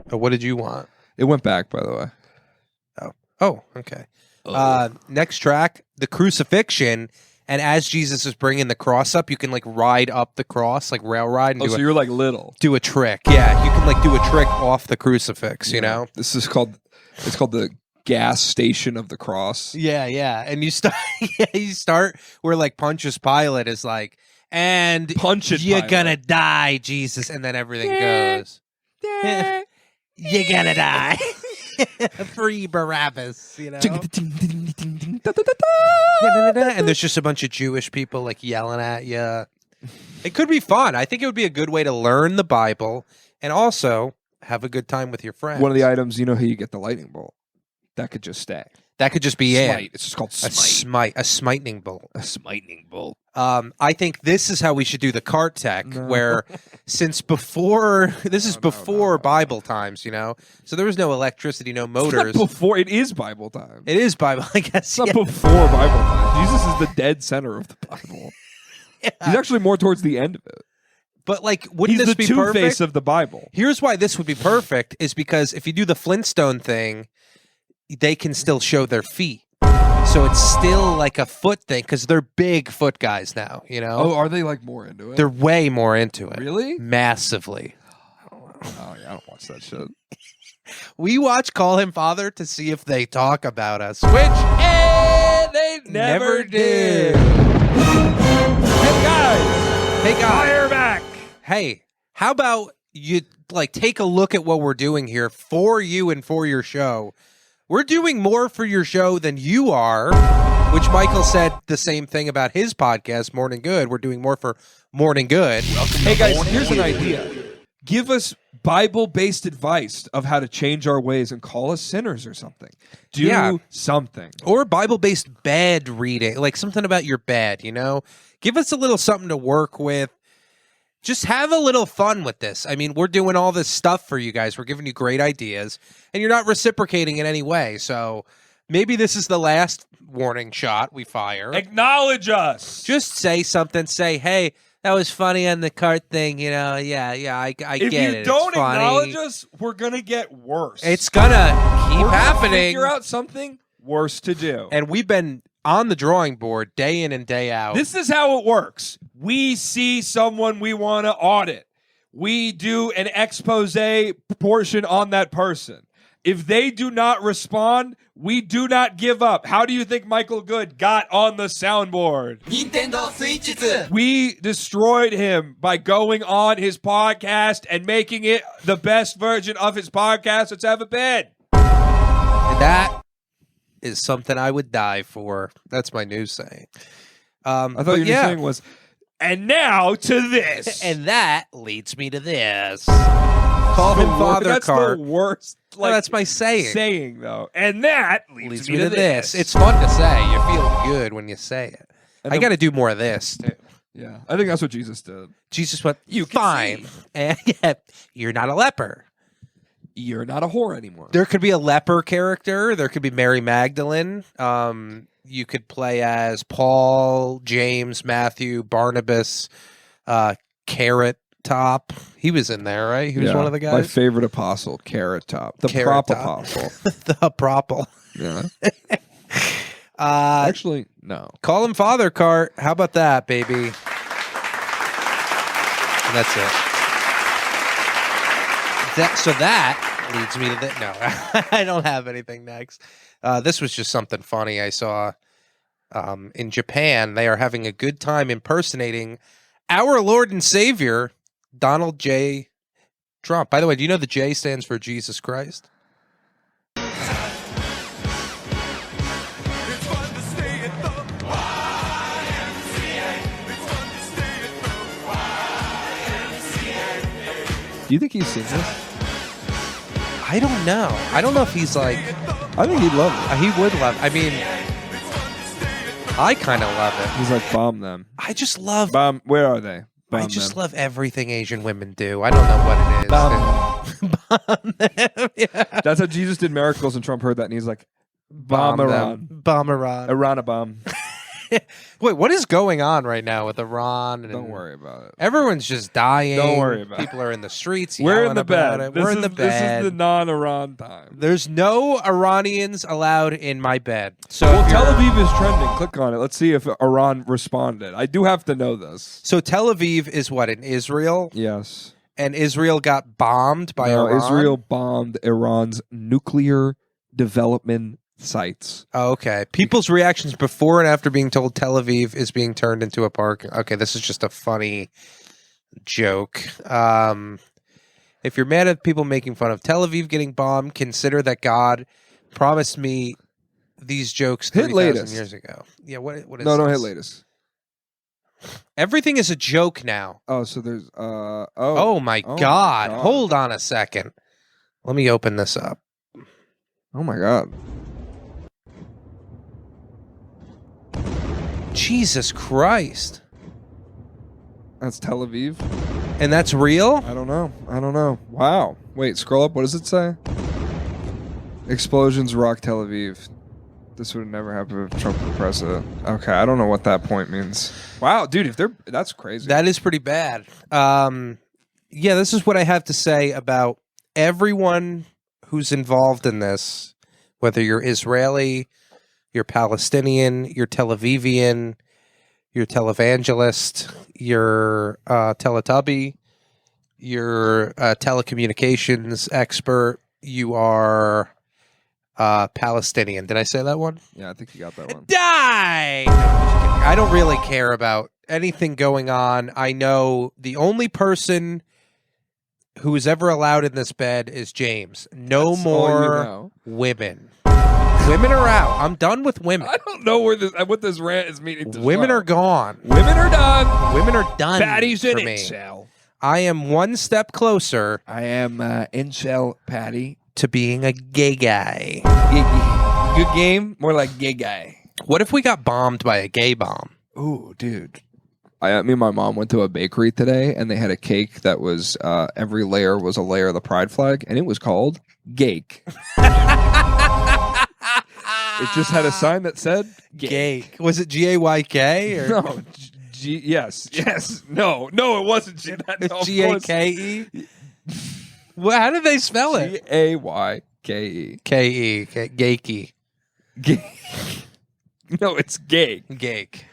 What did you want? It went back, by the way. Oh, okay. Next track, the crucifixion. And as Jesus is bringing the cross up, you can like ride up the cross, like rail ride. And you're like little. Do a trick. Yeah, you can like do a trick off the crucifix, you know? This is called the gas station of the cross. Yeah. And you start where like Pontius Pilate is like, and you're gonna die, Jesus. And then everything goes. You're gonna die. Free Barabbas, you know? And there's just a bunch of Jewish people like yelling at you. It could be fun. I think it would be a good way to learn the Bible and also have a good time with your friends. One of the items, you know how you get the lightning bolt. That could just stay. That could just be smite. it. It's just called smite. A smiting bolt. A smiting bolt. I think this is how we should do the kart tech, where since before Bible times, you know, so there was no electricity, no motors. It is Bible time. It is Bible, I guess. It's not before Bible time. Jesus is the dead center of the Bible. Yeah. He's actually more towards the end of it. But like, wouldn't He's this be the perfect? Two-Face of the Bible. Here's why this would be perfect: is because if you do the Flintstone thing, they can still show their feet. So it's still like a foot thing because they're big foot guys now, you know? Oh, are they like more into it? They're way more into it. Really? Massively. Oh, yeah, I don't watch that shit. We watch Call Him Father to see if they talk about us, which they never did. Hey guys, fire back. Hey, how about you like take a look at what we're doing here for you and for your show? We're doing more for your show than you are, which Michael said the same thing about his podcast, Morning Good. We're doing more for Morning Good. Hey guys, here's an idea. Give us Bible-based advice of how to change our ways and call us sinners or something. Do something. Or Bible-based bed reading, like something about your bed, you know? Give us a little something to work with. Just have a little fun with this. I mean, we're doing all this stuff for you guys. We're giving you great ideas, and you're not reciprocating in any way. So maybe this is the last warning shot we fire. Acknowledge us. Just say something. Say, hey, that was funny on the kart thing. You know, I get it. If you don't acknowledge us, we're going to get worse. It's going to keep happening. Figure out something worse to do. And we've been on the drawing board day in and day out. This is how it works. We see someone we want to audit. We do an expose portion on that person. If they do not respond, we do not give up. How do you think Michael Good got on the soundboard? Nintendo Switch. We destroyed him by going on his podcast and making it the best version of his podcast that's ever been. And that is something I would die for. That's my new saying. I thought your new saying was, and now to this. And that leads me to this. Call him Father That's Kart. the worst. Like, no, that's my saying. Saying, though. And that leads me to this. It's fun to say. You feel good when you say it. I got to do more of this, too. Yeah. I think that's what Jesus did. Jesus went, you fine. And you're not a leper. You're not a whore anymore. There could be a leper character. There could be Mary Magdalene. You could play as Paul, James, Matthew, Barnabas, Carrot Top. He was in there, right? He was one of the guys. My favorite apostle, Carrot Top. The prop apostle. The propel. Yeah. Actually, no. Call him Father Kart. How about that, baby? And that's it. So that leads me to the... No, I don't have anything next. This was just something funny I saw. In Japan, they are having a good time impersonating our Lord and Savior, Donald J. Trump. By the way, do you know the J stands for Jesus Christ? Do you think he's seen this? I don't know. I don't know if he's like... I think he'd love it. He would love it. I mean, I kind of love it. He's like, bomb them. I just love... Bomb. Where are they? Bomb I just them. love everything Asian women do. I don't know what it is. Bomb them. Yeah. That's how Jesus did miracles, and Trump heard that, and he's like, bomb Iran. Bomb Iran. Iran a bomb. Wait, what is going on right now with Iran? And Don't worry about it. Everyone's just dying. Don't worry about it. People are in the streets. We're in the about bed. It. We're in the bed. This is the non-Iran time. There's no Iranians allowed in my bed. So well, Tel Aviv is trending. Click on it. Let's see if Iran responded. I do have to know this. So Tel Aviv is what, in Israel? Yes. And Israel got bombed by Iran? Israel bombed Iran's nuclear development sites. Oh, okay. People's reactions before and after being told Tel Aviv is being turned into a park. Okay, this is just a funny joke. If you're mad at people making fun of Tel Aviv getting bombed, consider that God promised me these jokes 3,000 years ago. Yeah, what is No, don't this? hit latest. Everything is a joke now. Oh, so there's Oh my God. Hold on a second. Let me open this up. Oh my God. Jesus Christ. That's Tel Aviv? And that's real? I don't know. Wow. Wait, scroll up. What does it say? Explosions rock Tel Aviv. This would have never happened if Trump were president. Okay, I don't know what that point means. Wow, dude, that's crazy. That is pretty bad. Yeah, this is what I have to say about everyone who's involved in this, whether you're Israeli, you're Palestinian, you're Tel Avivian, you're televangelist, you're Teletubby, you're a telecommunications expert, you are Palestinian. Did I say that one? Yeah, I think you got that one. Die! No, I'm just kidding. I don't really care about anything going on. I know the only person who is ever allowed in this bed is James. No That's more all you know. women. Women are out. I'm done with women. I don't know what this rant is meaning to Women are gone. Women are done. Women are done. Paddy's for an me. incel. I am one step closer I am incel Paddy. to being a gay guy. Good game? More like gay guy. What if we got bombed by a gay bomb? Ooh, dude. Me and my mom went to a bakery today, and they had a cake that was every layer was a layer of the pride flag, and it was called Gake. It just had a sign that said Gay. Was it G-A-Y-K? Or? No. Yes. No, it wasn't. It's G-A-K-E? Well, how did they spell it? G-A-Y-K-E. K-E. Gakey. No, it's gay. Gake.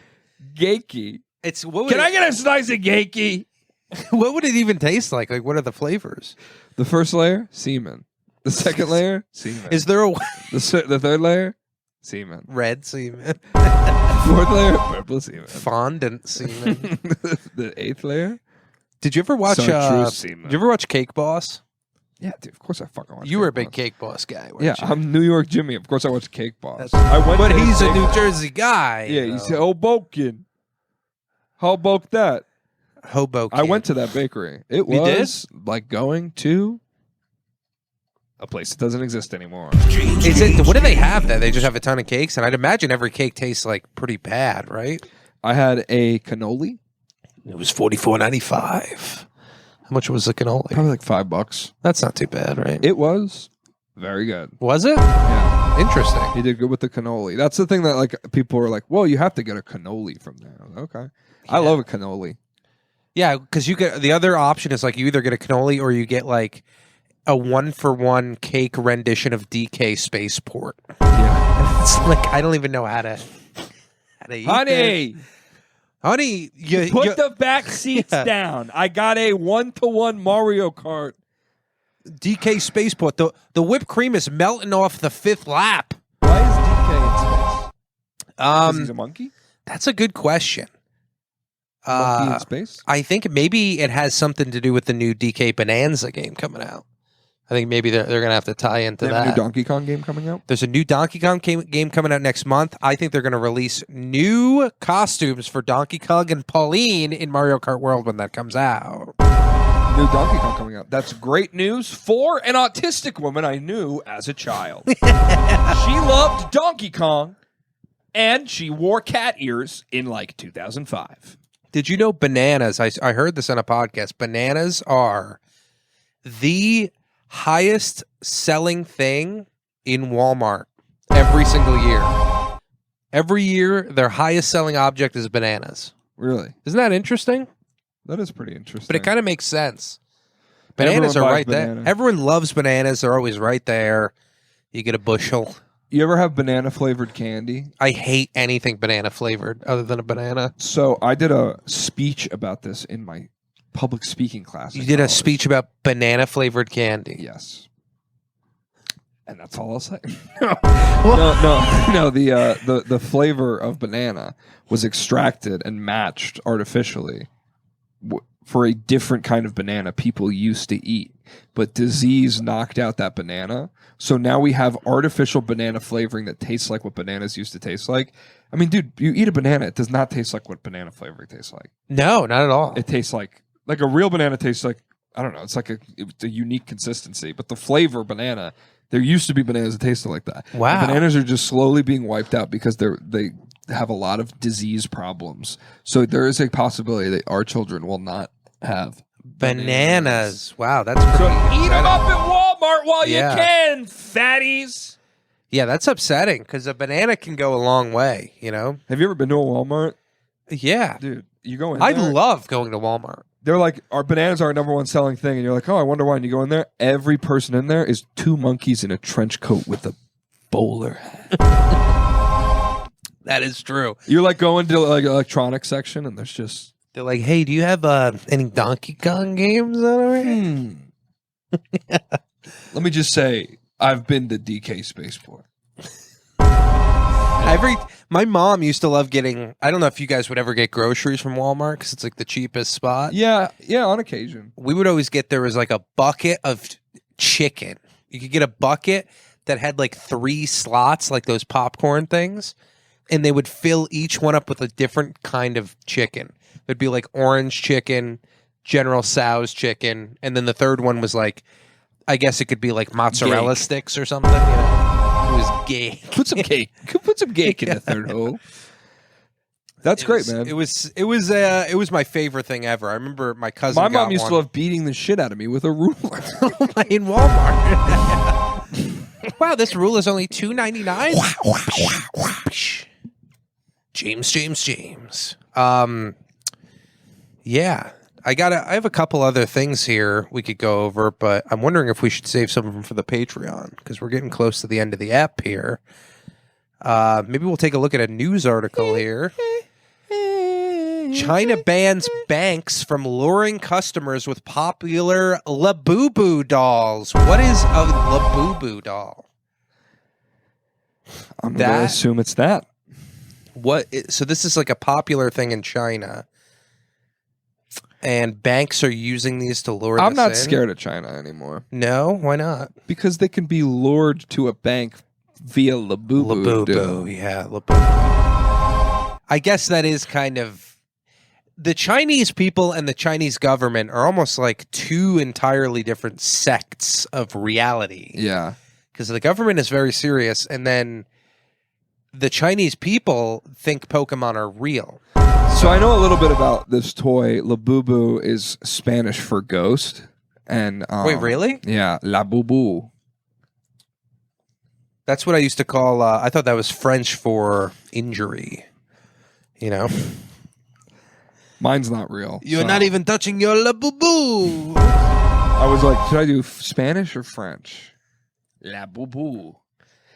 Gakey. It's what Can I get a slice of gakey? What would it even taste like? Like, what are the flavors? The first layer, semen. The second layer, semen. Is there a The third layer, semen. red semen? Fourth layer, purple semen. Fondant semen. The eighth layer, Did you ever watch? Chartreuse semen. Did you ever watch Cake Boss? Yeah, dude. Of course I fucking watch. You were a Cake big Boss. Cake Boss guy. Weren't Yeah, you? I'm New York Jimmy. Of course I watch Cake Boss. But to he's a Cake New Boss. Jersey guy. Yeah, he's Hoboken. Hoboken that. Hoboken. I went to that bakery. It You did? was like going to a place that doesn't exist anymore. Is it? What do they have there? They just have a ton of cakes, and I'd imagine every cake tastes like pretty bad, right? I had a cannoli. It was $44.95. How much was the cannoli? Probably like $5. That's not too bad, right? It was very good. Was it? Yeah. Interesting. He did good with the cannoli. That's the thing that like people were like, well, you have to get a cannoli from there. I was like, okay. I love a cannoli. Yeah, because you get the other option is like you either get a cannoli or you get like a 1-for-1 cake rendition of DK Spaceport. Yeah. It's like I don't even know how to eat Honey, this. Honey, you put the back seats down. I got a 1-to-1 Mario Kart. DK Spaceport. The whipped cream is melting off the fifth lap. Why is DK in space? Because he's a monkey? That's a good question. Monkey in space? I think maybe it has something to do with the new DK Bonanza game coming out. I think maybe they're going to have to tie into They have a new Donkey Kong game coming out? There's a new Donkey Kong game coming out next month. I think they're going to release new costumes for Donkey Kong and Pauline in Mario Kart World when that comes out. New Donkey Kong coming out. That's great news for an autistic woman I knew as a child. She loved Donkey Kong, and she wore cat ears in like 2005. Did you know bananas? I heard this on a podcast. Bananas are the highest selling thing in Walmart every single year. Every year, their highest selling object is bananas. Really? Isn't that interesting? That is pretty interesting. But it kind of makes sense. Bananas are right there. Everyone loves bananas. They're always right there. You get a bushel. You ever have banana flavored candy? I hate anything banana flavored other than a banana. So I did a speech about this in my public speaking class. You did a speech about banana flavored candy. Yes. And that's all I'll say. No. The flavor of banana was extracted and matched artificially for a different kind of banana people used to eat. But disease knocked out that banana. So now we have artificial banana flavoring that tastes like what bananas used to taste like. I mean, dude, you eat a banana, it does not taste like what banana flavoring tastes like. No, not at all. It tastes like a real banana tastes like, I don't know, it's like it's a unique consistency. But the flavor banana, there used to be bananas that tasted like that. Wow. And bananas are just slowly being wiped out because they have a lot of disease problems. So there is a possibility that our children will not have bananas. Wow, that's pretty eat them up at Walmart while you can, fatties. Yeah, that's upsetting because a banana can go a long way, you know? Have you ever been to a Walmart? Yeah. Dude, you go in I there. love going to Walmart. They're like, our bananas are our number one selling thing. And you're like, oh, I wonder why. And you go in there, every person in there is two monkeys in a trench coat with a bowler hat. That is true. You're like going to like electronics section and there's just... They're like, hey, do you have any Donkey Kong games on over? Let me just say, I've been to DK Spaceport. My mom used to love getting, I don't know if you guys would ever get groceries from Walmart because it's like the cheapest spot. Yeah, on occasion. We would always get, there was like a bucket of chicken. You could get a bucket that had like 3 slots, like those popcorn things, and they would fill each one up with a different kind of chicken. There'd be like orange chicken, General Tso's chicken, and then the third one was like, I guess it could be like mozzarella sticks or something. You know, it was gay. Put some cake. Put some cake in the third hole. That's great, man. It was my favorite thing ever. I remember my cousin. My mom used to love beating the shit out of me with a ruler in Walmart. Wow, this rule is only $2.99. James. Yeah, I have a couple other things here we could go over, but I'm wondering if we should save some of them for the Patreon because we're getting close to the end of the app here. Maybe we'll take a look at a news article here. China bans banks from luring customers with popular Labubu dolls. What is a Labubu doll? I'm going to assume it's that. So this is like a popular thing in China. And banks are using these to lure I'm this not in? scared of China anymore. No? Why not? Because they can be lured to a bank via Labubu. Yeah, Labubu. I guess that is kind of... The Chinese people and the Chinese government are almost like two entirely different sects of reality. Yeah. Because the government is very serious, and then the Chinese people think Pokemon are real. So I know a little bit about this toy. Labubu is Spanish for ghost. And wait, really? Yeah, Labubu. That's what I used to call, I thought that was French for injury. You know? Mine's not real. You're not even touching your Labubu. I was like, should I do Spanish or French? Labubu.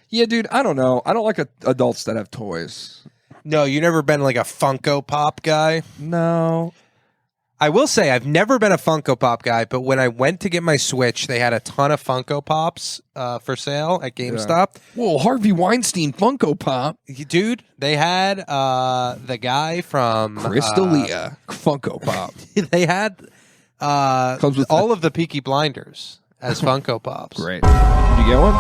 Yeah, dude, I don't know. I don't like adults that have toys. No, you never been like a Funko Pop guy? No. I will say I've never been a Funko Pop guy, but when I went to get my Switch, they had a ton of Funko Pops for sale at GameStop. Whoa, Harvey Weinstein Funko Pop. Dude, they had the guy from Crystalia Funko Pop. They had Comes with all of the Peaky Blinders as Funko Pops. Great. Did you get one?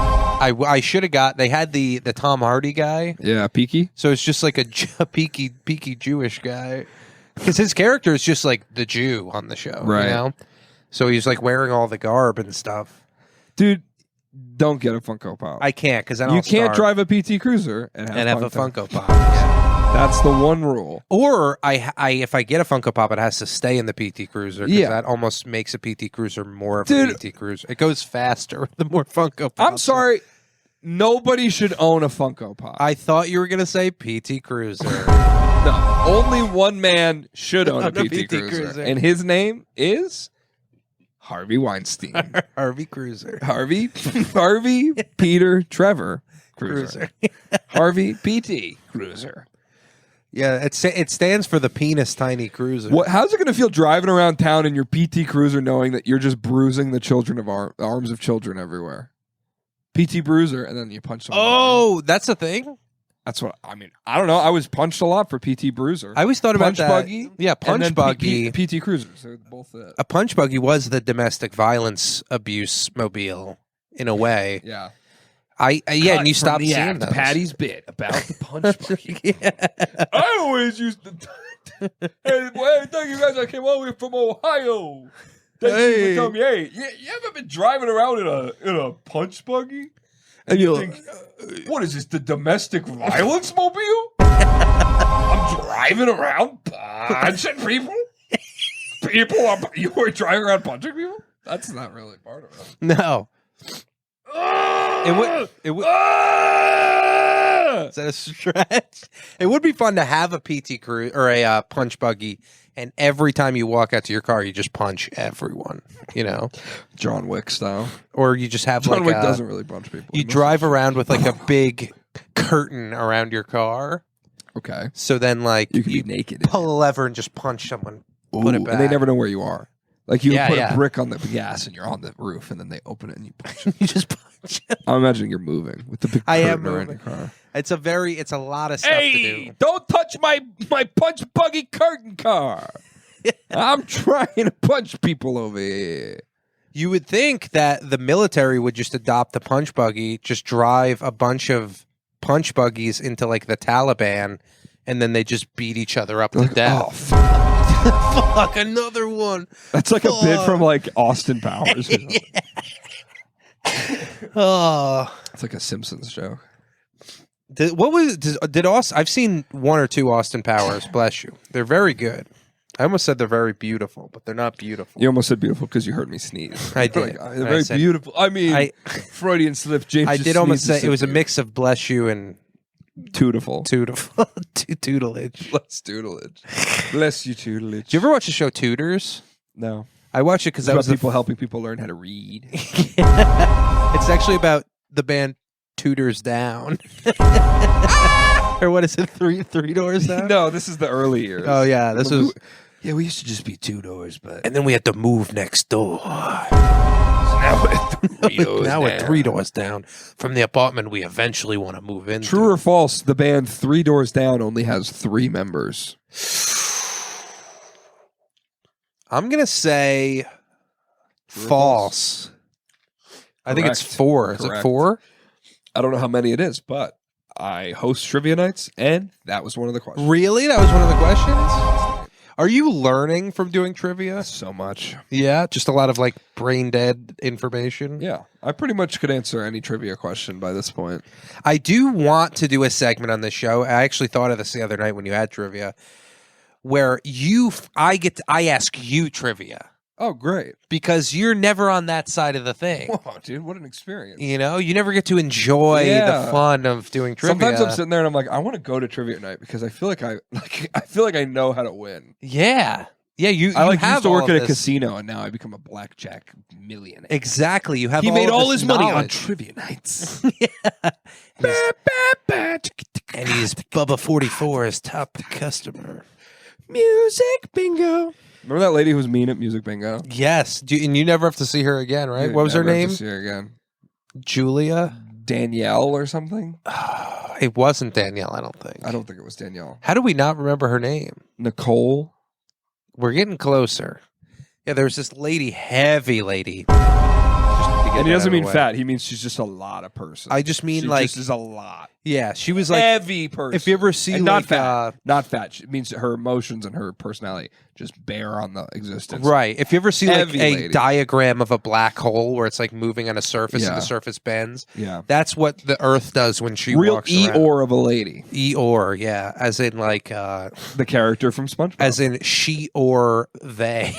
I should have got. They had the Tom Hardy guy, Yeah, Peaky. so it's just like a peaky Jewish guy, because his character is just like the Jew on the show, Right. You know? So he's like wearing all the garb and stuff. Dude, don't get a Funko Pop. I can't because you can't drive a PT Cruiser and have a Funko Pop. Yeah. That's the one rule. Or if I get a Funko Pop, it has to stay in the PT Cruiser. Yeah. That almost makes a PT Cruiser more of Dude. a PT Cruiser. It goes faster the more Funko Pops. I'm sorry. Nobody should own a Funko Pop. I thought you were gonna say PT Cruiser. No, only one man should own a PT Cruiser, and his name is Harvey Weinstein. Harvey Cruiser. Harvey Peter Trevor Cruiser. Harvey PT Cruiser. Yeah, it stands for the penis tiny cruiser. How's it going to feel driving around town in your PT Cruiser knowing that you're just bruising the children of arms of children everywhere? PT Bruiser, and then you punch someone. Oh, that's a thing? That's what I mean. I don't know. I was punched a lot for PT Bruiser. I always thought about Punch that. Buggy. Yeah, and punch then buggy. PT Cruisers. They're both it. A punch buggy was the domestic violence abuse mobile in a way. Yeah. Yeah, and you stopped the seeing act, those. Paddy's bit about the punch buggy. Yeah. I always used to. Hey, thank you guys. I came all the way from Ohio. Thank you for coming. Hey, you ever been driving around in a punch buggy? And you think, what is this? The domestic violence mobile? I'm driving around punching people. You were driving around punching people? That's not really part of it. No. It would. Is that a stretch? It would be fun to have a PT crew or a punch buggy, and every time you walk out to your car, you just punch everyone. You know, John Wick style. or you just have John like Wick doesn't really punch people. You drive around with like a big curtain around your car, Okay. so then like You can be naked. pull a lever and just punch someone. Put it back. And they never know where you are. Like you Yeah, put yeah. a brick on the gas and you're on the roof, and then they open it and you punch. You just punch. I'm imagining you're moving with the big I am curtain around moving. your car. It's a lot of stuff to do. Don't touch my punch buggy curtain car. I'm trying to punch people over here. You would think that the military would just adopt the punch buggy, just drive a bunch of punch buggies into like the Taliban, and then they just beat each other up to death. Oh, fuck. Fuck, another one. That's like a bit from like Austin Powers. Or something. Oh, It's like a Simpsons joke. did Austin? I've seen one or two Austin Powers. Bless you. They're very good. I almost said they're very beautiful, but they're not beautiful. You almost said beautiful because you heard me sneeze. I did. Like, they're very beautiful. I mean, Freudian slip. James. I just did almost sneezed say it was a severe. mix of bless you and Tootiful. tutelage. Bless tutelage. Bless you, tutelage. Did you ever watch the show Tutors? No. I watched it because It's that about was the people helping people learn how to read. It's actually about the band Tutors Down. Or what is it? Three doors down? No, this is the early years. Oh yeah, this was. Yeah, we used to just be 2 doors, but And then we had to move next door. now we're 3 doors. Now we're down. 3 doors down from the apartment we eventually want to move into. True or false? The band 3 Doors Down only has 3 members. I'm gonna say True or false. I think it's Correct. 4. Is it Correct. 4? I don't know how many it is, but I host trivia nights, and that was one of the questions. Really? That was one of the questions? Are you learning from doing trivia? So much. Yeah, just a lot of like brain dead information. Yeah, I pretty much could answer any trivia question by this point. I do want to do a segment on this show. I actually thought of this the other night when you had trivia, where I ask you trivia Oh, great. because you're never on that side of the thing. Whoa, dude, what an experience. You know, you never get to enjoy Yeah. the fun of doing trivia. Sometimes I'm sitting there and I'm like, I want to go to trivia night because I feel like I know how to win. Yeah, you. I you like have used to all work of at a this. casino, and now I become a blackjack millionaire. Exactly, you have. He made of all this his money on knowledge. trivia nights. And he's Bubba 44, his top customer. Music bingo. Remember that lady who was mean at Music Bingo? Yes, and you never have to see her again, right? You What was her never have name? to see her again. Julia? Danielle or something? It wasn't Danielle, I don't think. I don't think it was Danielle. How do we not remember her name? Nicole? We're getting closer. Yeah, there was this lady, heavy lady. And he doesn't mean fat. He means she's just a lot of person. I just mean she like just is a lot. Yeah, she was like heavy person. If you ever see and like not fat, not fat. It means her emotions and her personality just bear on the existence. Right. If you ever see like Heavy a lady. diagram of a black hole where it's like moving on a surface and the surface bends, that's what the Earth does when she real walks around. Eeyore of a lady. Eeyore, yeah, as in like the character from SpongeBob. As in she or they.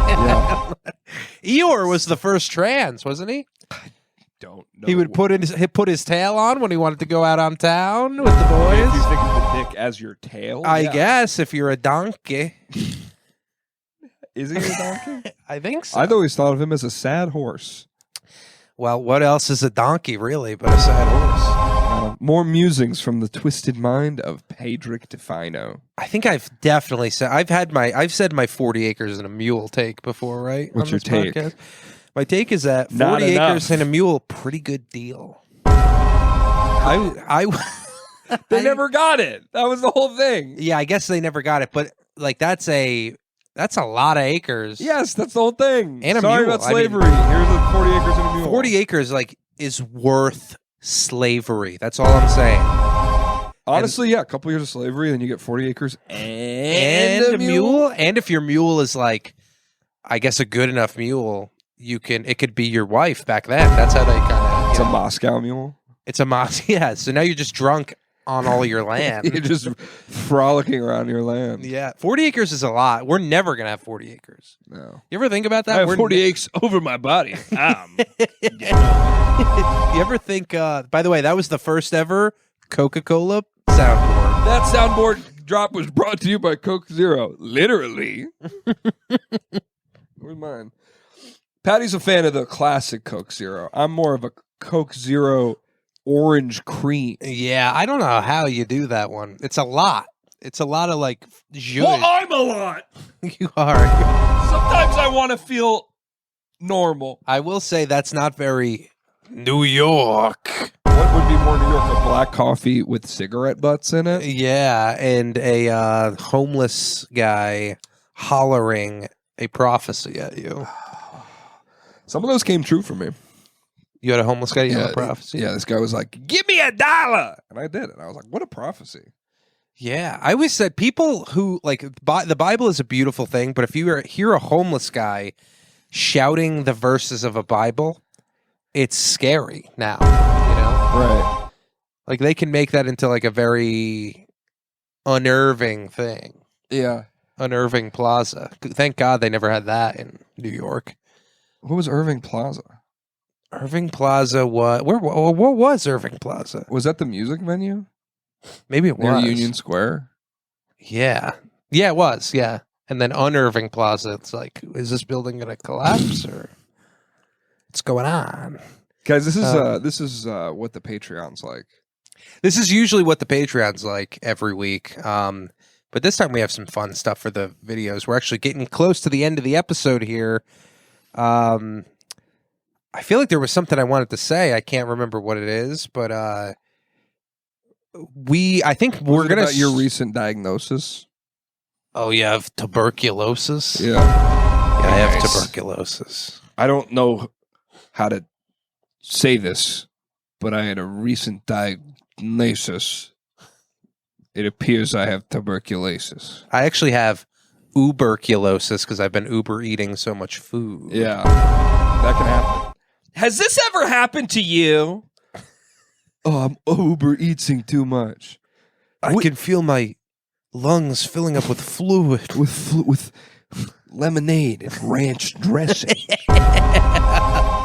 Yeah. Eeyore was the first trans, wasn't he? Don't know. He would put his tail on when he wanted to go out on town with the boys. If you think of the dick as your tail, I guess if you're a donkey. Is he a donkey? I think so. I've always thought of him as a sad horse. Well, what else is a donkey really but a sad horse? More musings from the twisted mind of Pedrick DeFino. I think I've definitely said I've said my 40 acres and a mule take before, right? What's your take? Podcast. My take is that 40 Not enough. acres and a mule, pretty good deal. They never got it. That was the whole thing. Yeah, I guess they never got it, but like that's a lot of acres. Yes, that's the whole thing. And a Sorry mule. about slavery. Here's the 40 acres and a mule. 40 acres like is worth slavery. That's all I'm saying. Honestly, yeah, a couple years of slavery, then you get 40 acres and a mule. And if your mule is like, I guess a good enough mule, it could be your wife back then. That's how they kind of. It's a Moscow mule. It's a yeah. So now you're just drunk on all your land. You're just frolicking around your land. Yeah, 40 acres is a lot. We're never gonna have 40 acres. No. You ever think about that? I have 40 acres over my body. You ever think? By the way, that was the first ever Coca-Cola soundboard. That soundboard drop was brought to you by Coke Zero. Literally. Where's mine? Patty's a fan of the classic Coke Zero. I'm more of a Coke Zero orange cream. Yeah, I don't know how you do that one. It's a lot. It's a lot of like. Well, I'm a lot. You are. Sometimes I want to feel normal. I will say that's not very New York. What would be more New York? A black coffee with cigarette butts in it? Yeah, and a homeless guy hollering a prophecy at you. Some of those came true for me. You had a homeless guy, you had a prophecy? Yeah, this guy was like, give me $1. And I did it. I was like, what a prophecy. Yeah, I always said people who, like, the Bible is a beautiful thing, but if you hear a homeless guy shouting the verses of a Bible, it's scary now, you know? Right. Like, they can make that into, like, a very unnerving thing. Yeah. Unnerving Plaza. Thank God they never had that in New York. What was Irving Plaza? Irving Plaza was... What was Irving Plaza? Was that the music venue? Maybe it Near was. Union Square? Yeah. Yeah, it was, yeah. And then Unirving Plaza, it's like, is this building going to collapse or what's going on? Guys, this is what the Patreon's like. This is usually what the Patreon's like every week. But this time we have some fun stuff for the videos. We're actually getting close to the end of the episode here. I feel like there was something I wanted to say. I can't remember what it is, but I think we're going to... your recent diagnosis? Oh, you have tuberculosis? Yeah. I have tuberculosis. I don't know how to say this, but I had a recent diagnosis. It appears I have tuberculosis. I actually have uberculosis because I've been Uber eating so much food. Yeah. That can happen. Has this ever happened to you? Oh, I'm Uber eating too much. I can feel my lungs filling up with fluid. With lemonade and ranch dressing.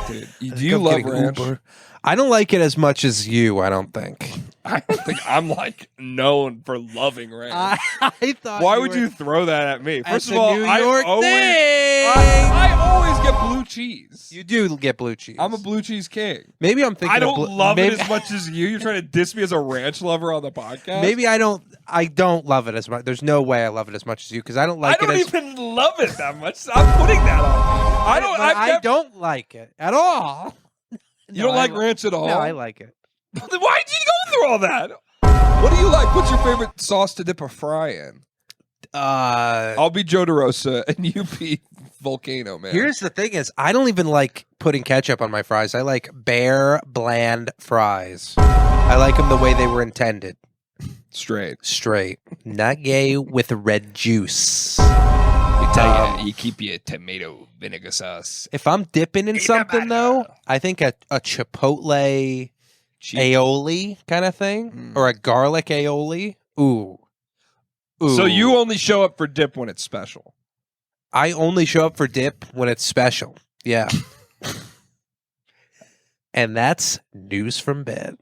Dude, do you love ranch? Uber. I don't like it as much as you, I don't think. I don't think I'm like known for loving rants. I thought. Why would you throw that at me? First of all, New York I always get blue cheese. You do get blue cheese. I'm a blue cheese king. Maybe I'm thinking. I don't love it as much as you. You're trying to diss me as a ranch lover on the podcast. Maybe I don't. I don't love it as much. There's no way I love it as much as you because I don't like it. I don't even love it that much. Stop putting that on me. I don't like it at all. You don't like ranch at all? No, I like it. Then why did you go through all that? What do you like? What's your favorite sauce to dip a fry in? I'll be Joe DeRosa and you be Volcano, man. Here's the thing is, I don't even like putting ketchup on my fries. I like bare, bland fries. I like them the way they were intended. Straight. Not gay with red juice. I tell you, you keep your tomato vinegar sauce. If I'm dipping in something, though, I think a chipotle aioli kind of thing, or a garlic aioli. Ooh. So you only show up for dip when it's special? I only show up for dip when it's special. Yeah. And that's news from bed.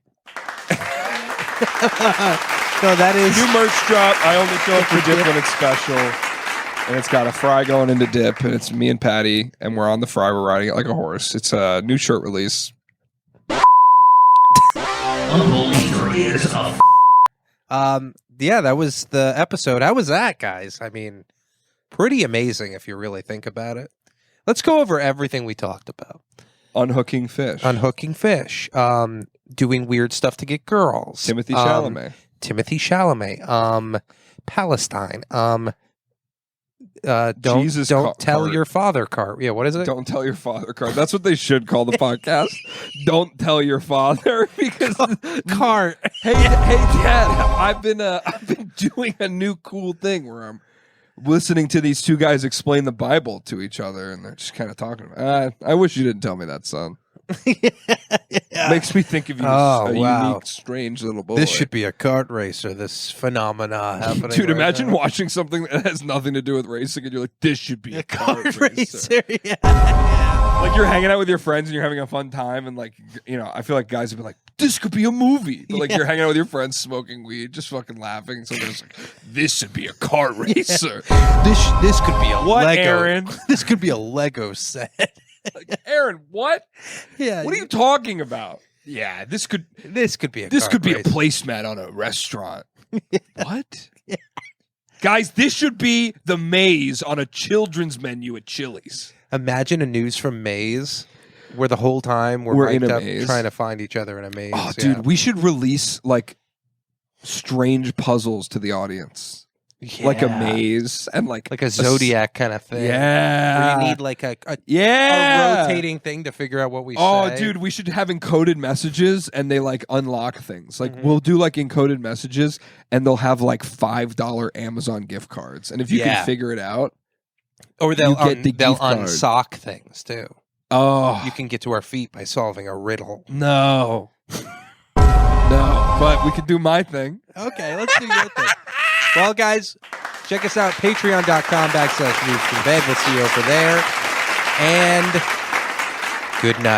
No, that is new merch drop. I only show up for dip when it's special. And it's got a fry going into dip, and it's me and Paddy, and we're on the fry. We're riding it like a horse. It's a new shirt release. Yeah, that was the episode. How was that, guys? I mean, pretty amazing if you really think about it. Let's go over everything we talked about. Unhooking fish. Doing weird stuff to get girls. Timothy Chalamet. Palestine. Don't tell your father cart. Yeah, what is it? Don't tell your father cart. That's what they should call the podcast. Don't tell your father because cart. Hey, Dad, I've been doing a new cool thing where I'm listening to these two guys explain the Bible to each other, and they're just kind of talking about. I wish you didn't tell me that, son. Yeah. Makes me think of you as a unique, strange little boy. This should be a kart racer, this phenomena happening. Dude, imagine watching something that has nothing to do with racing and you're like, this should be a kart racer. Yeah. Like you're hanging out with your friends and you're having a fun time and like, I feel like guys have been like, this could be a movie. But like you're hanging out with your friends smoking weed, just fucking laughing. So there's like, this should be a kart racer. This could be a Lego. Aaron? This could be a Lego set. Like, Aaron, what? Yeah. What are you talking about? Yeah, this could be a placemat on a restaurant. What? Yeah. Guys, this should be the maze on a children's menu at Chili's. Imagine a news from maze where the whole time we're in a maze trying to find each other in a maze. Oh, dude, we should release like strange puzzles to the audience. Yeah. Like a maze and like a Zodiac kind of thing. Yeah. Where you need like a rotating thing to figure out what we say. Oh, dude, we should have encoded messages and they like unlock things. Like we'll do like encoded messages and they'll have like $5 Amazon gift cards. And if you can figure it out, or they'll unsock things too. Oh. You can get to our feet by solving a riddle. No. No, but we could do my thing. Okay, let's do your thing. Well, guys, check us out, patreon.com/newsfrombed. We'll see you over there. And good night.